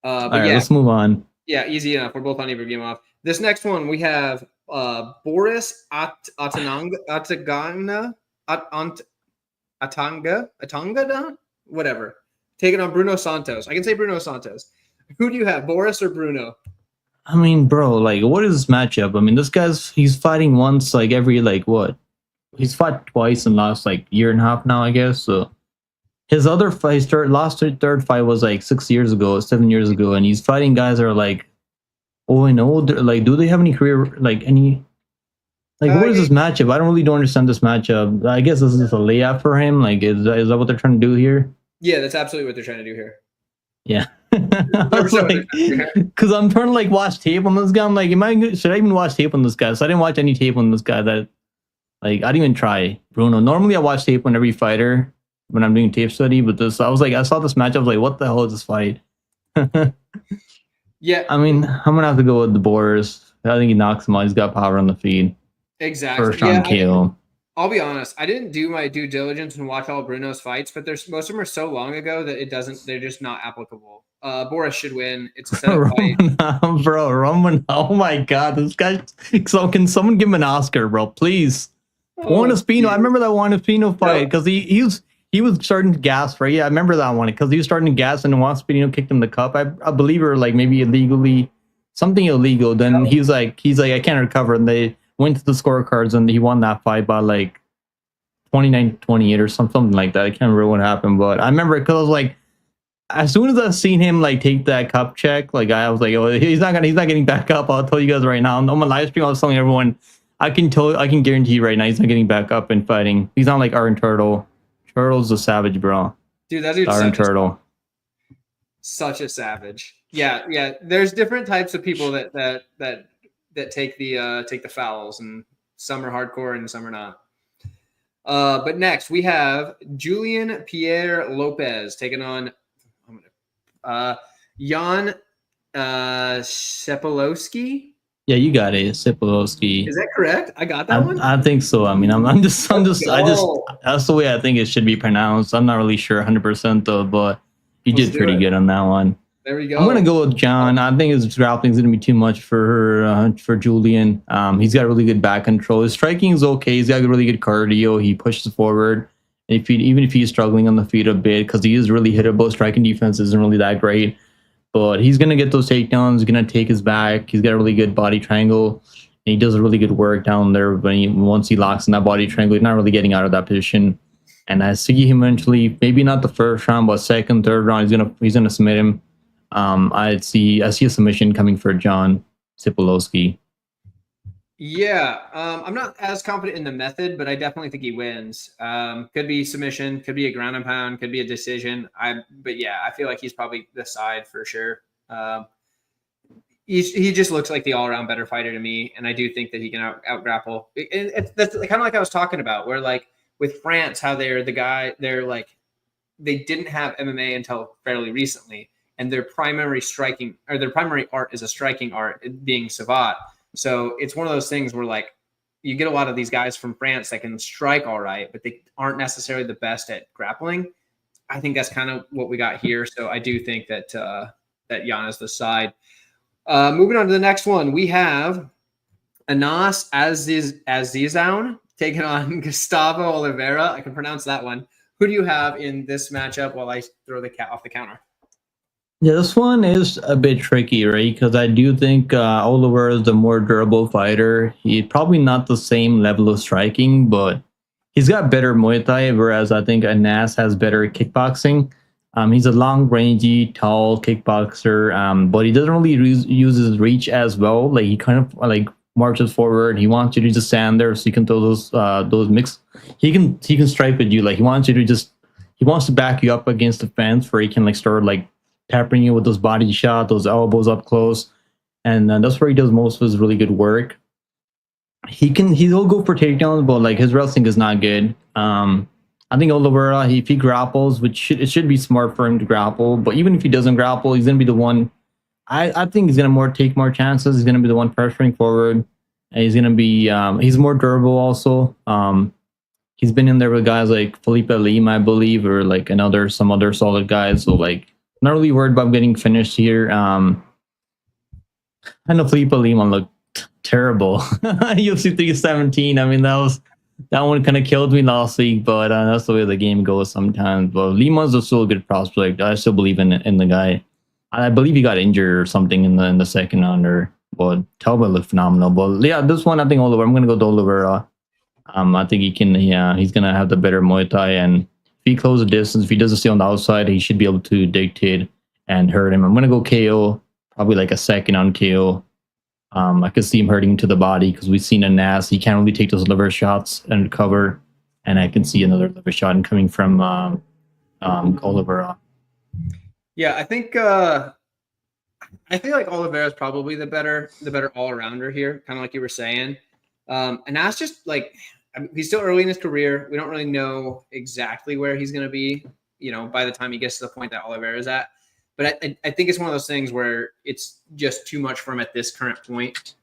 All right, let's move on. Yeah, easy enough. We're both on Ibraimov. This next one, we have Boris Atanang, whatever, taking on Bruno Santos. I can say Bruno Santos. Who do you have, Boris or Bruno? I mean, bro, like, what is this matchup? I mean, this he's fighting once, like, every, like, what? He's fought twice in the last, like, year and a half now, I guess, so. His other fight, third fight was like 7 years ago, and he's fighting guys that are like 0-0. Like, do they have any career, like any, like what is this matchup? I don't understand this matchup. I guess this is a layup for him. Like, is that what they're trying to do here? Yeah, that's absolutely what they're trying to do here. Yeah, because I'm trying to like watch tape on this guy. I'm like, should I even watch tape on this guy? So I didn't watch any tape on this guy. That, like, I didn't even try Bruno. Normally I watch tape on every fighter when I'm doing tape study, but I saw this match, I was like, what the hell is this fight? Yeah. I mean, I'm gonna have to go with the Boris. I think he knocks him out. He's got power on the feed. Exactly. First round KO. I'll be honest, I didn't do my due diligence and watch all Bruno's fights, but most of them are so long ago that they're just not applicable. Boris should win. It's a setup fight. Bro, Roman, oh my god, this guy. So can someone give him an Oscar, bro, please? Juan Espino, I remember that Juan Espino fight, because he was starting to gas, right? Yeah, I remember that one, because he was starting to gas, and Juan Espino kicked him the cup. I believe, or like maybe something illegal. Then he's like, I can't recover, and they went to the scorecards, and he won that fight by like 29-28 or something like that. I can't remember what happened, but I remember because I was like, as soon as I seen him like take that cup check, like I was like, oh, he's not getting back up. I'll tell you guys right now. On my live stream, I was telling everyone, I can guarantee right now he's not getting back up and fighting. He's not like Iron Turtle. Turtle's a savage, bro. Dude, that dude's Iron Turtle. Such a savage. Yeah. There's different types of people that take the fouls, and some are hardcore and some are not. But next we have Julian Pierre Lopez taking on Jan Sephilowski. Yeah, you got it, Sephilowski. Is that correct? I got that one. I think so. I mean, that's the way I think it should be pronounced. I'm not really sure 100% though, but you did pretty good on that one. There we go. I'm gonna go with John. I think his grappling is gonna be too much for Julian. He's got really good back control. His striking is okay. He's got really good cardio. He pushes forward. Even if he's struggling on the feet a bit, because he is really hittable, striking defense isn't really that great. But he's gonna get those takedowns. He's gonna take his back. He's got a really good body triangle. And he does really good work down there. Once he locks in that body triangle, he's not really getting out of that position. And I see him eventually, maybe not the first round, but second, third round, he's gonna submit him. I see a submission coming for John Sephilowski. Yeah, I'm not as confident in the method, but I definitely think he wins. Could be submission, could be a ground and pound, could be a decision. But yeah, I feel like he's probably the side for sure. He just looks like the all-around better fighter to me, and I do think that he can out grapple. That's kind of like I was talking about, where like with France, how they're like they didn't have MMA until fairly recently, and their primary art is a striking art, being savate. So it's one of those things where like you get a lot of these guys from France that can strike all right, but they aren't necessarily the best at grappling. I think that's kind of what we got here. So I do think that that Jan is the side. Moving on to the next one, we have Anas Azizoun taking on Gustavo Olivera. I can pronounce that one. Who do you have in this matchup while I throw the cat off the counter? Yeah, this one is a bit tricky, right? Because I do think Olivera is the more durable fighter. He's probably not the same level of striking, but he's got better Muay Thai, whereas I think Anas has better kickboxing. He's a long-rangey, tall kickboxer, but he doesn't really use his reach as well. Like he kind of like marches forward. He wants you to just stand there so you can throw those mix. He can strike with you. Like he wants to back you up against the fence where he can like start like peppering you with those body shots, those elbows up close, and that's where he does most of his really good work. He'll go for takedowns, but like his wrestling is not good. I think Olivera, if he grapples, it should be smart for him to grapple, but even if he doesn't grapple, he's gonna be the one. I think he's gonna take more chances. He's gonna be the one pressuring forward, and he's gonna be he's more durable also. He's been in there with guys like Felipe Lim, I believe, or like some other solid guys. So like, not really worried about getting finished here. I know Felipe Lim looked terrible. UFC 317. I mean, that one kind of killed me last week, but that's the way the game goes sometimes. But Lima's still a good prospect. I still believe in the guy. I believe he got injured or something in the second round, but Talbot looked phenomenal. But yeah, this one I think Olivera. I'm gonna go to Olivera. I think he can. Yeah, he's gonna have the better Muay Thai, and if he closes the distance, if he doesn't stay on the outside, he should be able to dictate and hurt him. I'm gonna go KO, probably like a second on KO. I could see him hurting to the body because we've seen Anas. He can't really take those liver shots and recover, and I can see another liver shot coming from Olivera. Yeah, I think I feel like Olivera is probably the better all-arounder here, kind of like you were saying. And that's just like, I mean, he's still early in his career. We don't really know exactly where he's going to be, by the time he gets to the point that Olivera is at. But I think it's one of those things where it's just too much for him at this current point.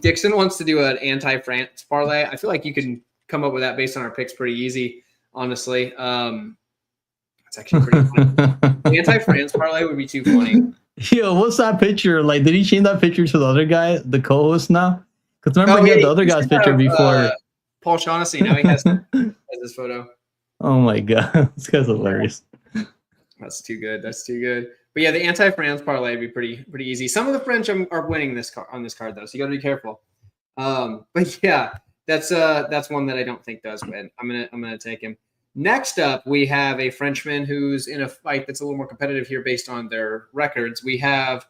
Dixon wants to do an anti-France parlay. I feel like you can come up with that based on our picks pretty easy, honestly. It's actually pretty funny. The anti-France parlay would be too funny. Yo, what's that picture? Like, did he change that picture to the other guy, the co-host now? Because remember he had the other guy's picture before. Paul Shaughnessy. Now he has his photo. Oh my god, this guy's hilarious. That's too good. But yeah, the anti-France parlay would be pretty easy. Some of the French are winning on this card though, so you got to be careful. But yeah, that's one that I don't think does win. I'm gonna take him. Next up, we have a Frenchman who's in a fight that's a little more competitive here based on their records. We have,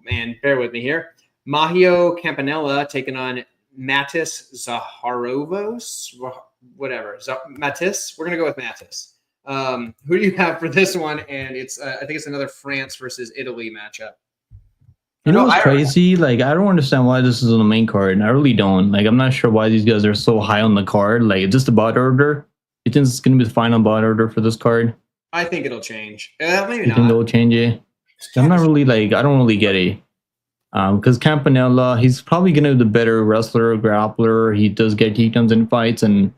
man, bear with me here, Mahio Campanella taking on Mattis Zaharovos, whatever. Mattis. We're gonna go with Mattis. Who do you have for this one? And it's I think it's another France versus Italy matchup. You know what's crazy? Like, I don't understand why this is on the main card. I really don't. Like, I'm not sure why these guys are so high on the card. Like, it's just a bot order. You think it's going to be the final bot order for this card? I think it'll change. Maybe you think they'll change it? I'm not really like, I don't really get it. Because Campanella, he's probably going to be the better wrestler, grappler. He does get takedowns in fights, and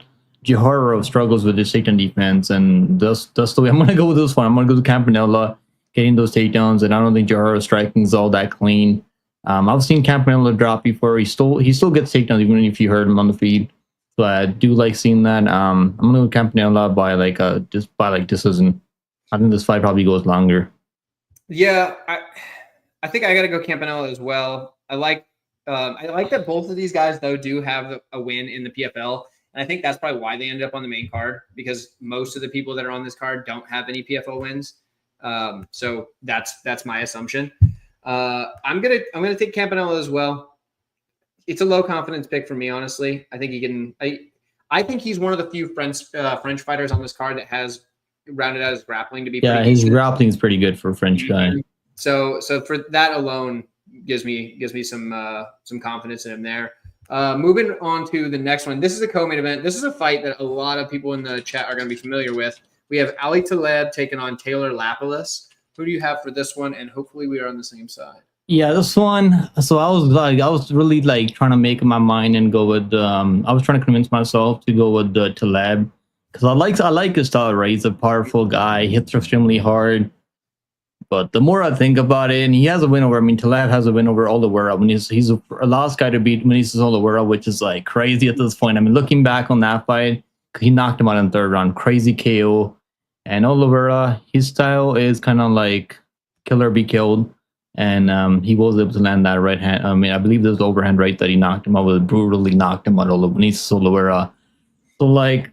Zaharovos struggles with his takedown defense, and that's the way I'm going to go with this one. I'm going to go to Campanella, getting those takedowns, and I don't think Zaharovos striking is all that clean. I've seen Campanella drop before. He still gets takedowns even if you heard him on the feed. So I do like seeing that. I'm gonna go Campanella by decision. I think this fight probably goes longer. Yeah, I think I got to go Campanella as well. I like that both of these guys though do have a win in the PFL, and I think that's probably why they ended up on the main card, because most of the people that are on this card don't have any PFL wins. So that's my assumption. I'm gonna take Campanella as well. It's a low confidence pick for me, honestly. I think he can. I think he's one of the few French fighters on this card that has rounded out his grappling to be. Yeah, his grappling is pretty good for a French guy. So for that alone gives me some confidence in him there. Moving on to the next one. This is a co-main event. This is a fight that a lot of people in the chat are going to be familiar with. We have Ali Taleb taking on Taylor Lapis. Who do you have for this one? And hopefully we are on the same side. Yeah, this one. So I was really trying to make my mind and go with. I was trying to convince myself to go with the Taleb, because I like his style. Right, he's a powerful guy, hits extremely hard. But the more I think about it, and he has a win over. I mean, Taleb has a win over Olivera when he's the last guy to beat when he's Olivera, which is like crazy at this point. I mean, looking back on that fight, he knocked him out in the third round, crazy KO. And Olivera, his style is kind of like killer be killed. And he was able to land that right hand. I mean, I believe there's overhand right that he knocked him out with, brutally knocked him out when he's Olivera. So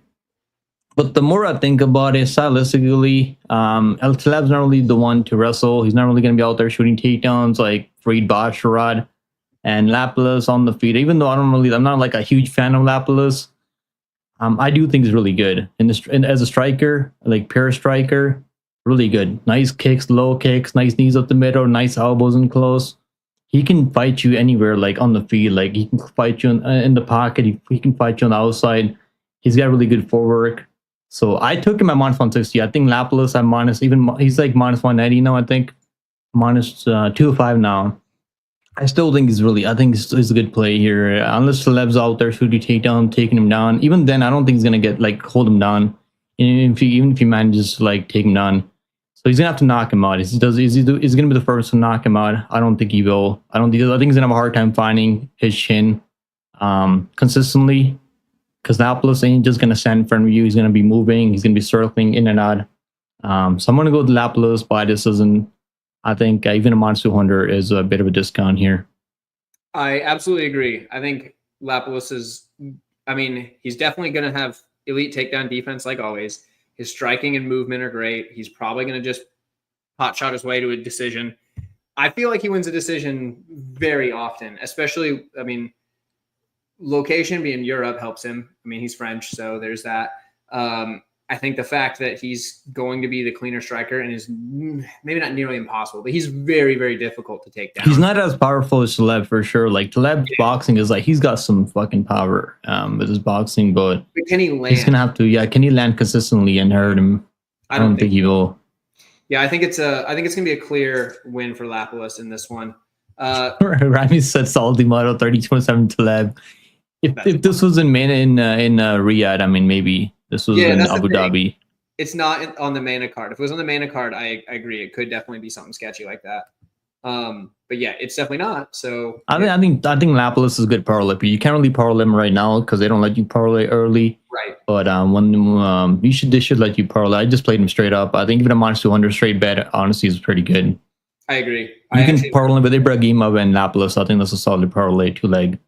but the more I think about it, stylistically, El Taleb's not really the one to wrestle. He's not really going to be out there shooting takedowns like Farid Basharad and Lapis on the feet. Even though I'm not like a huge fan of Lapis. I do think he's really good as a striker, like pure striker. Really good. Nice kicks, low kicks, nice knees up the middle, nice elbows in close. He can fight you anywhere, like on the field. Like he can fight you in the pocket. He can fight you on the outside. He's got really good footwork. So I took him at minus 160. I think Lapis at he's like minus 190 now, I think. Minus 205 now. I still think he's a good play here. Unless Taleb's out there shooting takedown, taking him down. Even then, I don't think he's going to get hold him down. Even if he manages to take him down. So he's gonna have to knock him out. He's gonna be the first to knock him out. I don't think he will. I think he's gonna have a hard time finding his chin consistently, because Lapis ain't just gonna stand in front of you. He's gonna be moving. He's gonna be circling in and out. So I'm gonna go with Lapis by decision. I think even a minus 200 is a bit of a discount here. I absolutely agree. I think Lapis is. I mean, he's definitely gonna have elite takedown defense like always. His striking and movement are great. He's probably going to just pot shot his way to a decision. I feel like he wins a decision very often, especially, I mean, location being Europe helps him. I mean, he's French, so there's that. I think the fact that he's going to be the cleaner striker and is maybe not nearly impossible, but he's very, very difficult to take down. He's not as powerful as Taleb for sure. Taleb's boxing is he's got some fucking power with his boxing, but can he land? He's gonna have to, can he land consistently and hurt him? I don't think he will. Yeah, I think it's gonna be a clear win for Lapis in this one. Rami said solid model 32-7 Taleb. If this was in Riyadh, I mean, maybe. This was in Abu Dhabi. It's not on the main card. If it was on the main card, I agree. It could definitely be something sketchy like that. But yeah, it's definitely not. So I think Lapis is a good parlay. But you can't really parlay him right now because they don't let you parlay early. Right. But they should let you parlay. I just played him straight up. I think even a minus 200 straight bet honestly is pretty good. I agree. You can parlay with Ibraimov and Lapis. I think that's a solid parlay 2-leg.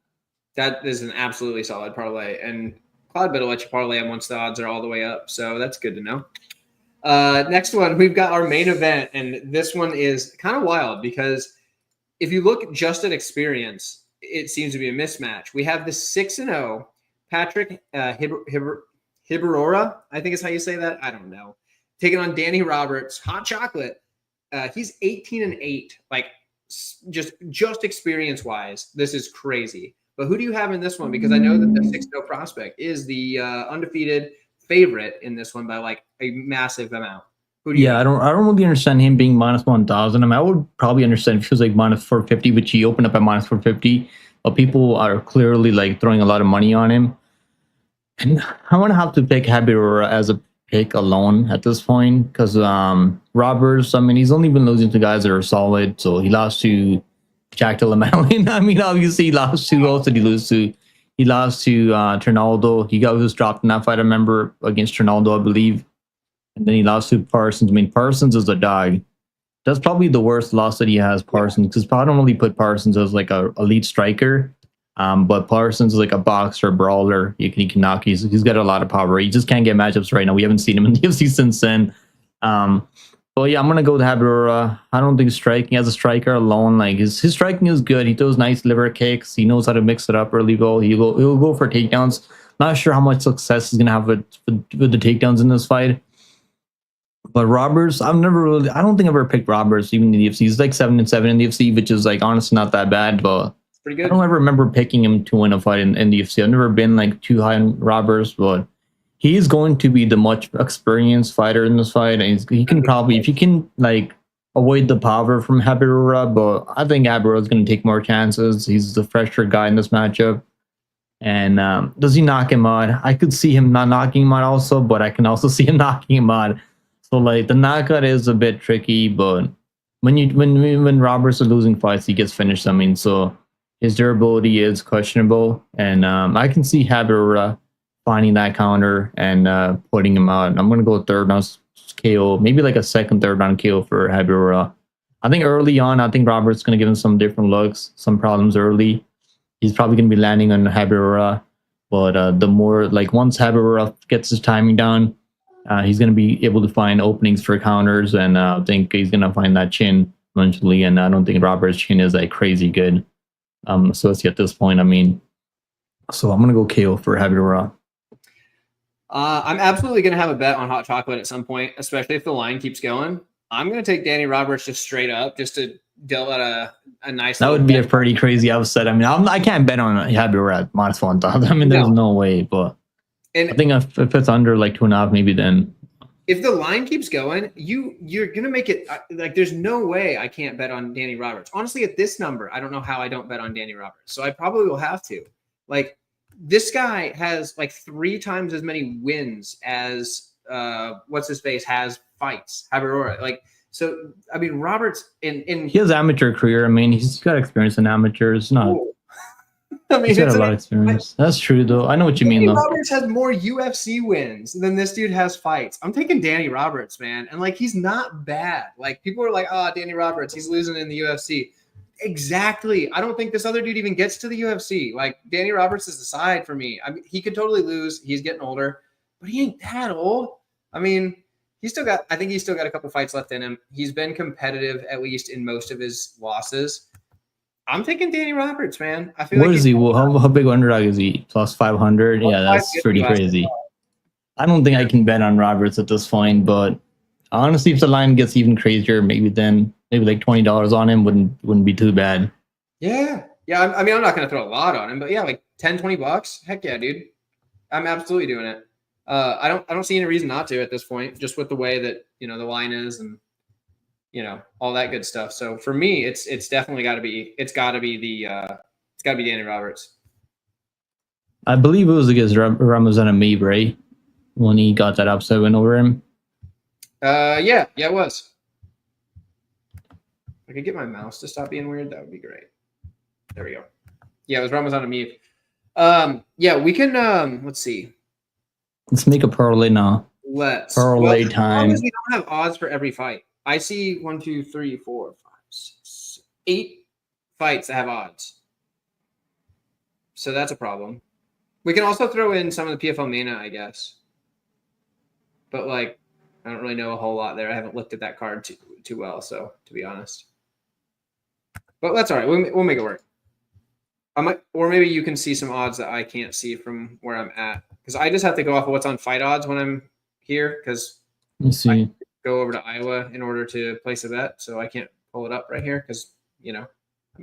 That is an absolutely solid parlay, and Cloudbet will let you parlay them once the odds are all the way up. So that's good to know. Next one, we've got our main event, and this one is kind of wild because if you look just at experience, it seems to be a mismatch. We have the 6-0 Patrick Hibarora, I think is how you say that. I don't know. Taking on Danny Roberts, Hot Chocolate. He's 18-8. Just experience-wise, this is crazy. But who do you have in this one? Because I know that the 6-0 prospect is the undefeated favorite in this one by a massive amount. Who do you have? I don't really understand him being minus 1,000. I mean, I would probably understand if he was minus 450, which he opened up at minus 450. But people are clearly throwing a lot of money on him. And I'm gonna have to pick Habirora as a pick alone at this point because Roberts, I mean, he's only been losing to guys that are solid. So he lost to Jack Delamalin. I mean, obviously he lost to, also did he lose to? He lost to Trinaldo. He was dropped in that fight, I remember, against Trinaldo, I believe. And then he lost to Parsons. I mean, Parsons is a dog. That's probably the worst loss that he has, Parsons, because I don't really put Parsons as like a elite striker. But Parsons is like a boxer, brawler. He can knock. He's got a lot of power. He just can't get matchups right now. We haven't seen him in the UFC since then. But yeah, I'm gonna go with Haberura. I don't think striking as a striker alone, like his striking is good. He throws nice liver kicks. He knows how to mix it up early. He'll go for takedowns. Not sure how much success he's gonna have with the takedowns in this fight. But Roberts, I don't think I've ever picked Roberts even in the UFC. He's like 7-7 in the UFC, which is like honestly not that bad, but pretty good. I don't ever remember picking him to win a fight in the UFC. I've never been like too high on Roberts, but he's going to be the much experienced fighter in this fight. And he can probably, if you can like avoid the power from Haberura, but I think Haberura is going to take more chances. He's the fresher guy in this matchup. And does he knock him out? I could see him not knocking him out also, but I can also see him knocking him out. So like the knockout is a bit tricky, but when Roberts is losing fights, he gets finished. I mean, so his durability is questionable, and I can see Haberura finding that counter and putting him out. I'm gonna go third round KO, maybe like a second, third round KO for Haberura. I think early on, I think Roberts gonna give him some different looks, some problems early. He's probably gonna be landing on Haberura, but the more like once Haberura gets his timing down. He's going to be able to find openings for counters, and I think he's going to find that chin eventually. And I don't think Robert's chin is like crazy good. So at this point, I mean, so I'm going to go KO for Haberura. I'm absolutely going to have a bet on hot chocolate at some point, especially if the line keeps going. I'm going to take Danny Roberts just straight up, just to deal at a nice. That would be a pretty crazy upset. I mean, I can't bet on Haberura at -1. I mean, there's no way, but. And I think if it's under like 2.5, maybe then. If the line keeps going, you're gonna make it like there's no way I can't bet on Danny Roberts. Honestly, at this number, I don't know how I don't bet on Danny Roberts. So I probably will have to. Like this guy has like 3 times as many wins as what's his face has fights. Haberura. Like so. I mean, Roberts in he has amateur career. I mean, he's got experience in amateurs. Not. Cool. I mean, he's got a lot of experience. That's true, though. I know what you mean, though. Roberts has more UFC wins than this dude has fights. I'm taking Danny Roberts, man. And, like, he's not bad. Like, people are like, oh, Danny Roberts, he's losing in the UFC. Exactly. I don't think this other dude even gets to the UFC. Like, Danny Roberts is the side for me. I mean, he could totally lose. He's getting older. But he ain't that old. I mean, I think he's still got a couple fights left in him. He's been competitive, at least in most of his losses. I'm taking Danny Roberts, man. I feel what like is he? Well, how big underdog is he? +500? Yeah, that's pretty crazy. I don't think I can bet on Roberts at this point, but honestly, if the line gets even crazier, maybe like $20 on him wouldn't be too bad. Yeah. I mean, I'm not gonna throw a lot on him, but yeah, like $10-20. Heck yeah, dude. I'm absolutely doing it. I don't see any reason not to at this point, just with the way that the line is and. All that good stuff. So for me, it's definitely got to be Danny Roberts. I believe it was against Ramazan Amib, right? When he got that upset win over him. Yeah, it was. If I could get my mouse to stop being weird, that would be great. There we go. Yeah, it was Ramazan Amib. Yeah, we can. Let's see. Let's make a parlay now. Parlay time. We don't have odds for every fight. I see 1, 2, 3, 4, 5, 6, 8 fights that have odds. So that's a problem. We can also throw in some of the PFL Mana, I guess. But like, I don't really know a whole lot there. I haven't looked at that card too well, so to be honest. But that's all right. We'll make it work. Or maybe you can see some odds that I can't see from where I'm at. Because I just have to go off of what's on fight odds when I'm here. Because I go over to Iowa in order to place a bet, so I can't pull it up right here because I'm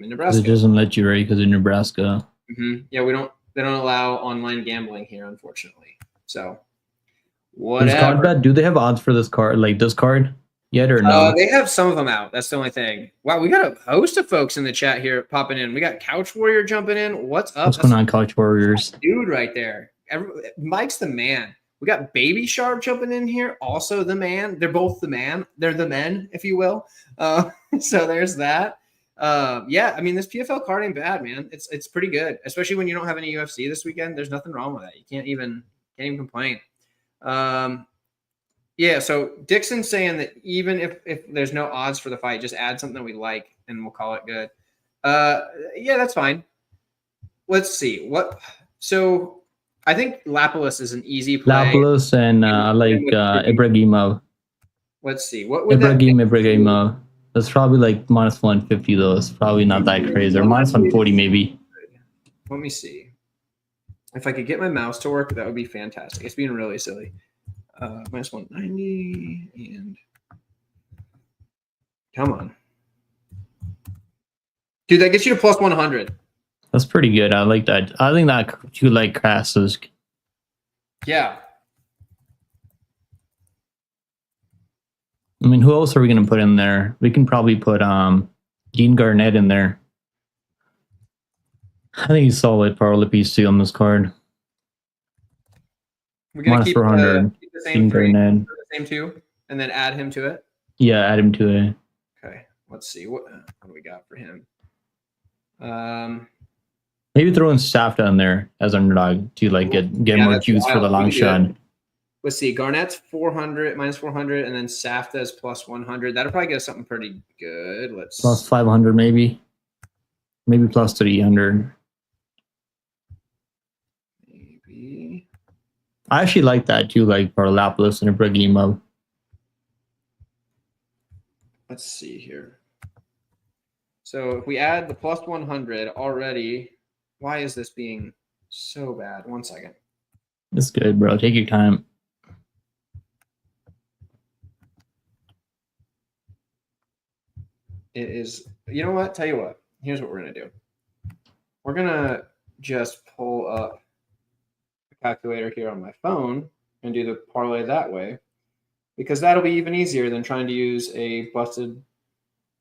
in Nebraska. It doesn't let you, right? Because in Nebraska. Yeah, they don't allow online gambling here, unfortunately. So whatever. Do they have odds for this card, like this card, yet or no? They have some of them out. That's the only thing. Wow, we got a host of folks in the chat here popping in. We got Couch Warrior jumping in. What's up? What's going on, Couch Warriors? Dude, right there. Mike's the man. We got Baby Sharp jumping in here. Also the man. They're both the man. They're the men, if you will. So there's that. Yeah, I mean, this PFL card ain't bad, man. It's pretty good, especially when you don't have any UFC this weekend. There's nothing wrong with that. You can't even complain. Yeah, so Dixon's saying that even if there's no odds for the fight, just add something we like and we'll call it good. Yeah, that's fine. Let's see. So I think Lapis is an easy play. Lapis and I like Ibraimov. Let's see. What would that be? Ibraimov. That's probably like minus 150 though. It's probably not that crazy. Or minus 140 maybe. Let me see. If I could get my mouse to work, that would be fantastic. It's being really silly. Minus 190 and come on. Dude, that gets you to plus 100. That's pretty good. I like that. I think that you like crasses. Yeah. I mean, who else are we gonna put in there? We can probably put Garnett in there. I think he's solid for Lapis too on this card. We're gonna keep 400. Keep the same three, the same two, and then add him to it. Yeah, add him to it. Okay, let's see what do we got for him. Maybe throw in Softa in there as underdog to like get more juice for the long shot. Let's see, Garnett's 400 minus 400, and then Softa's plus 100. That'll probably get us something pretty good. Let's plus 500 maybe plus 300. Maybe. I actually like that too, like for Lapis and Ibraimov. Let's see here. So if we add the plus 100 already, why is this being so bad? 1 second. It's good, bro. Take your time. It is, you know what? Tell you what. Here's what we're going to do. We're going to just pull up the calculator here on my phone and do the parlay that way, because that'll be even easier than trying to use a busted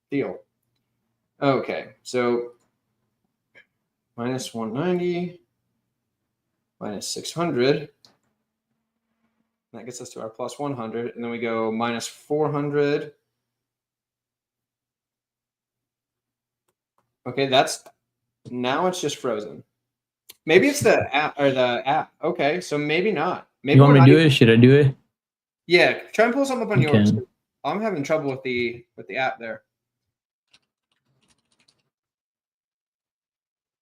deal. Okay, so minus 190, minus 600. That gets us to our plus 100. And then we go minus 400. Okay, now it's just frozen. Maybe it's the app or the app. Okay, so maybe not. Maybe you want me to do it? Should I do it? Yeah, try and pull something up on yours. I'm having trouble with the app there.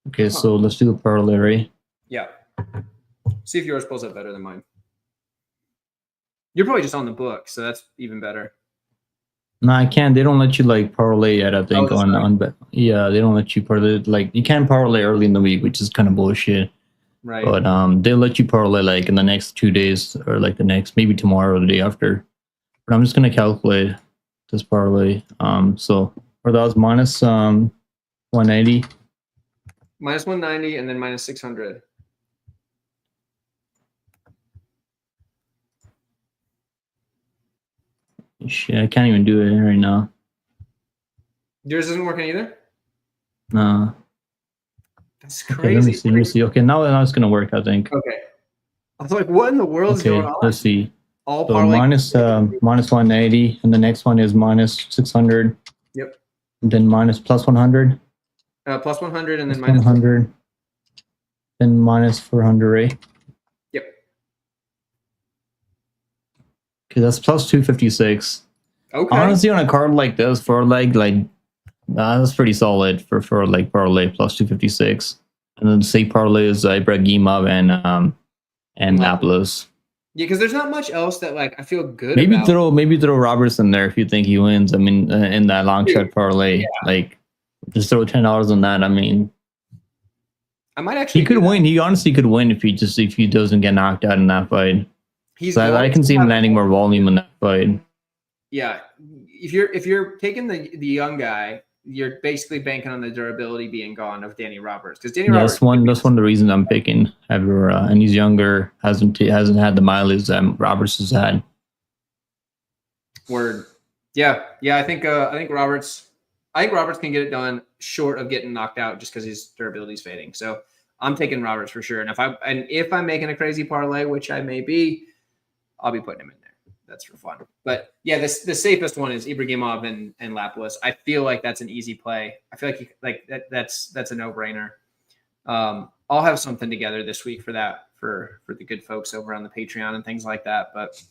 Okay, so let's do the parlay, right? Yeah. See if yours pulls up better than mine. You're probably just on the book, so that's even better. No, I can't. They don't let you like parlay yet. I think yeah, they don't let you parlay. Like you can't parlay early in the week, which is kind of bullshit. Right. But they'll let you parlay like in the next 2 days or like the next maybe tomorrow or the day after. But I'm just gonna calculate this parlay. So or that was minus 180. Minus 190 and then minus 600. Shit, I can't even do it right now. Yours isn't working either? No. That's crazy. Okay, let me see. Okay, now it's gonna work, I think. Okay. I was like, what in the world is going on? Let's see. All so minus 180, and the next one is minus 600. Yep. And then minus plus 100. Plus 100 and then plus minus 100. Then minus 400, right? Yep. Okay, that's plus 256. Okay. Honestly, on a card like this, for like that's pretty solid for like parlay plus 256. And then say parlay is Ibraimov and Lapis. Yeah, because there's not much else that like I feel good maybe about. Maybe throw Roberts in there if you think he wins. I mean, in that long shot parlay, like just throw $10 on that. I mean, I might actually. He could win. He honestly could win if he doesn't get knocked out in that fight. I can see him landing more volume in that fight. Yeah, if you're taking the young guy, you're basically banking on the durability being gone of Danny Roberts, because Danny Roberts. That's one of the reasons I'm picking Abbev, and he's younger, hasn't had the mileage that Roberts has had. Word, yeah. I think Roberts can get it done short of getting knocked out just because his durability is fading. So I'm taking Roberts for sure. And if I'm making a crazy parlay, which I may be, I'll be putting him in there. That's for fun. But yeah, the safest one is Ibraimov and Lapis. I feel like that's an easy play. I feel like that's a no-brainer. I'll have something together this week for that for the good folks over on the Patreon and things like that. But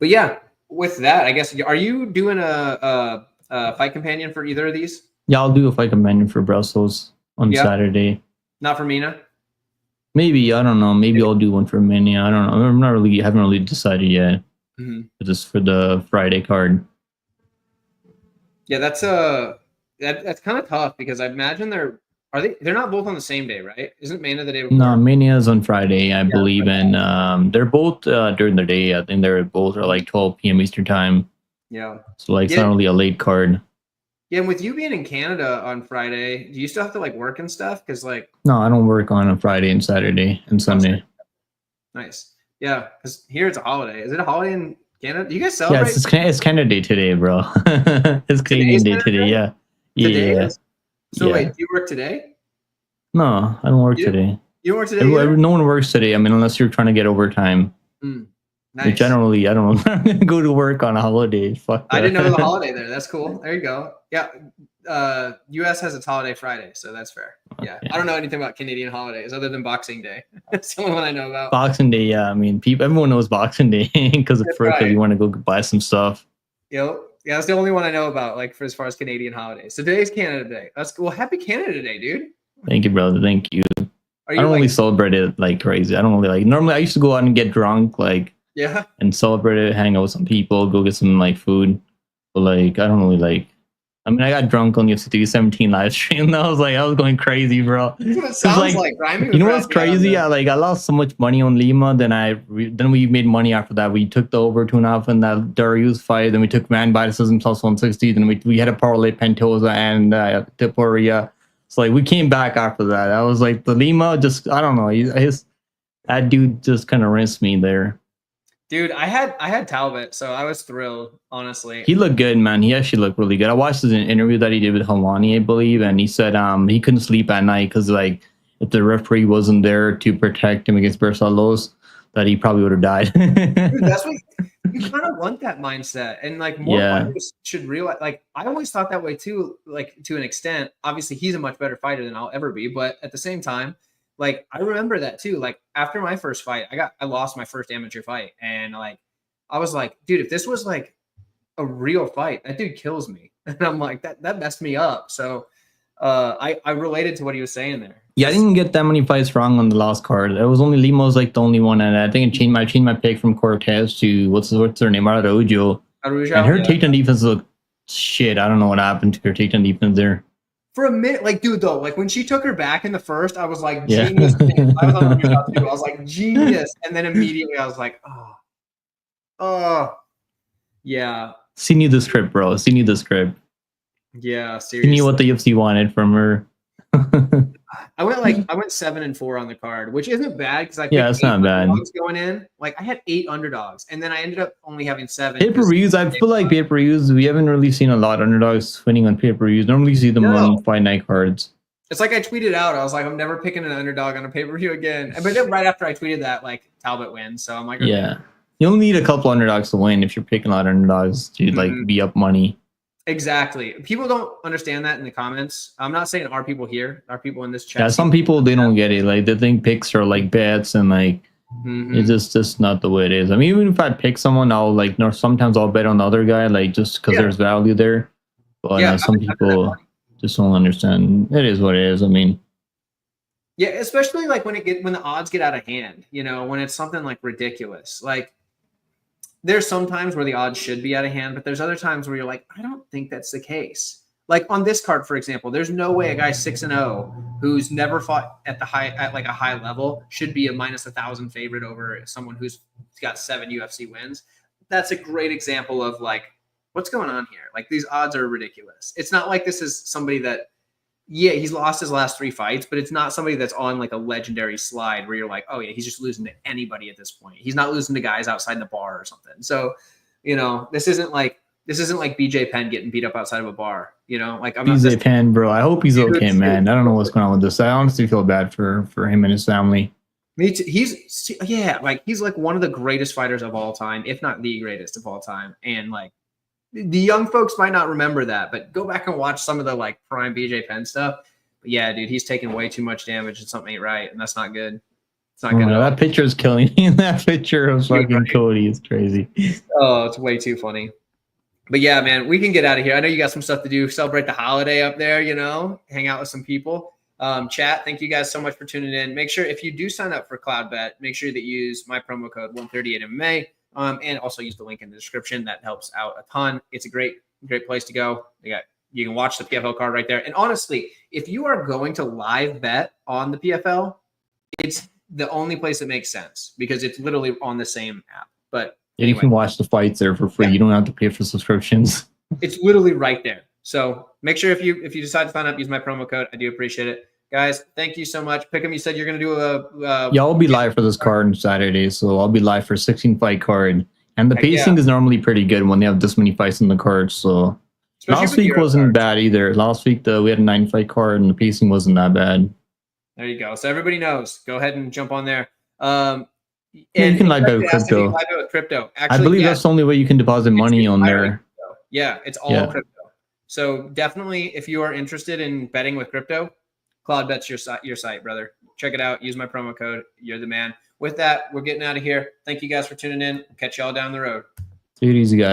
yeah, with that, I guess, are you doing a fight companion for either of these? Yeah, I'll do a fight companion for Brussels on Saturday. Not for Mina? Maybe, I don't know. Maybe I'll do one for Mini. I don't know. Haven't really decided yet. Mm-hmm. Just for the Friday card. Yeah, that's kind of tough because I imagine they're not both on the same day, right? Isn't Mania the day before? No, Mania is on Friday, I believe, and they're both during the day. I think they're both are like 12 p.m. Eastern time. Yeah. So like it's not really a late card. Yeah, and with you being in Canada on Friday, do you still have to like work and stuff? Because like no, I don't work on a Friday and Saturday and Sunday. Nice. Yeah, because here it's a holiday. Is it a holiday in Canada? Do you guys celebrate? Yeah, it's Canada Day today, bro. It's Canadian Day today. Yeah. Today is? So wait, do you work today? No, I don't work today. You don't work today? No one works today. I mean, unless you're trying to get overtime. Nice. Generally, I don't go to work on a holiday. Fuck that. I didn't know the holiday there. That's cool. There you go. Yeah. U.S. has its holiday Friday, so that's fair. Yeah. I don't know anything about Canadian holidays other than Boxing Day. That's the only one I know about. Boxing Day, yeah. I mean, everyone knows Boxing Day because you want to go buy some stuff. Yep. Yeah, that's the only one I know about, like, for as far as Canadian holidays. So today's Canada Day. That's cool. Happy Canada Day, dude. Thank you, brother. Thank you. I don't really celebrate it like crazy. I don't really like. Normally, I used to go out and get drunk, like. Yeah. And celebrate it, hang out with some people, go get some like food. But like I don't really like. I mean, I got drunk on the UFC 17 live stream. I was going crazy, bro. It sounds like you know what's crazy? I lost so much money on Lima. Then we made money after that. We took the over 2.5 in that Darius fight. Then we took Man Bitism plus 160. Then we had a parlay Pentosa and Tiporia. So like we came back after that. I was like the Lima just I don't know. That dude just kind of rinsed me there. Dude, I had Talbot, so I was thrilled, honestly. He looked good, man. He actually looked really good. I watched his interview that he did with Helwani, I believe, and he said he couldn't sleep at night because like if the referee wasn't there to protect him against Barcelos, that he probably would have died. Dude, that's what you kind of want, that mindset, and like more fighters should realize. Like I always thought that way too, like to an extent. Obviously, he's a much better fighter than I'll ever be, but at the same time. Like I remember that too. Like after my first fight, I lost my first amateur fight, and like I was like, dude, if this was like a real fight, that dude kills me. And I'm like, that messed me up. So I related to what he was saying there. Yeah, I didn't get that many fights wrong on the last card. It was only Limo's like the only one, and I think I changed my pick from Cortez to what's her name, Araujo. And her takedown defense looked shit. I don't know what happened to her takedown defense there. For a minute, like, dude, though, like when she took her back in the first, I was like, genius. I was like, genius. And then immediately I was like, yeah. She knew the script, bro. She knew the script. Yeah, seriously. She knew what the UFC wanted from her. I went 7-4 on the card, which isn't bad because I picked it's not bad. Going in, like I had 8 underdogs, and then I ended up only having 7. Pay-per-views, I feel like pay-per-views, we haven't really seen a lot of underdogs winning on pay-per-views. Normally see them on fight night cards. It's like I tweeted out, I was like, I'm never picking an underdog on a pay-per-view again. But then right after I tweeted that, like Talbot wins, so I'm like, okay. Yeah, you only need a couple underdogs to win if you're picking a lot of underdogs to like be up money. Exactly. People don't understand that in the comments. I'm not saying our people here, our people in this chat. Yeah, some people, they don't get it. Like they think picks are like bets and like it's just not the way it is. I mean, even if I pick someone, I'll like sometimes I'll bet on the other guy, like just because there's value there. But some people just don't understand. It is what it is. I mean, yeah, especially like when the odds get out of hand. You know, when it's something like ridiculous, like. There's some times where the odds should be out of hand, but there's other times where you're like, I don't think that's the case. Like on this card, for example, there's no way a guy 6-0 who's never fought at a high level should be a -1,000 favorite over someone who's got 7 UFC wins. That's a great example of like, what's going on here? Like these odds are ridiculous. It's not like this is somebody that, he's lost his last 3 fights, but it's not somebody that's on like a legendary slide where you're like, oh yeah, he's just losing to anybody at this point. He's not losing to guys outside the bar or something. So, you know, this isn't like BJ Penn getting beat up outside of a bar. You know, like I'm BJ Penn, bro. I hope he's okay, man. I don't know what's going on with this. I honestly feel bad for him and his family. Me too. He's like one of the greatest fighters of all time, if not the greatest of all time. And like the young folks might not remember that, but go back and watch some of the like prime BJ Penn stuff. But yeah, dude, he's taking way too much damage and something ain't right, and that's not good. It's not good. That picture is killing me. That picture of fucking Cody is crazy. Oh, it's way too funny. But yeah, man, we can get out of here. I know you got some stuff to do. Celebrate the holiday up there, hang out with some people. Chat, thank you guys so much for tuning in. Make sure if you do sign up for CloudBet, make sure that you use my promo code 138MMA, and also use the link in the description. That helps out a ton. It's a great place to go. You can watch the PFL card right there. And honestly, if you are going to live bet on the PFL, it's the only place that makes sense because it's literally on the same app. But anyway, you can watch the fights there for free. Yeah. You don't have to pay for subscriptions. It's literally right there. So make sure if you decide to sign up, use my promo code. I do appreciate it. Guys, thank you so much. Pick'em, you said you're going to do yeah, I'll be live for this card on Saturday, so I'll be live for 16-fight card. And the pacing is normally pretty good when they have this many fights in the card. So last week wasn't bad either. Last week, we had a 9-fight card, and the pacing wasn't that bad. There you go. So everybody knows. Go ahead and jump on there. And you can live bet with crypto. Live bet with crypto. Actually, I believe that's the only way you can deposit money on there. Crypto. Yeah, it's all crypto. So definitely, if you are interested in betting with crypto, CloudBet's your site, brother. Check it out. Use my promo code. You're the man. With that, we're getting out of here. Thank you guys for tuning in. Catch y'all down the road. Take it easy, guys.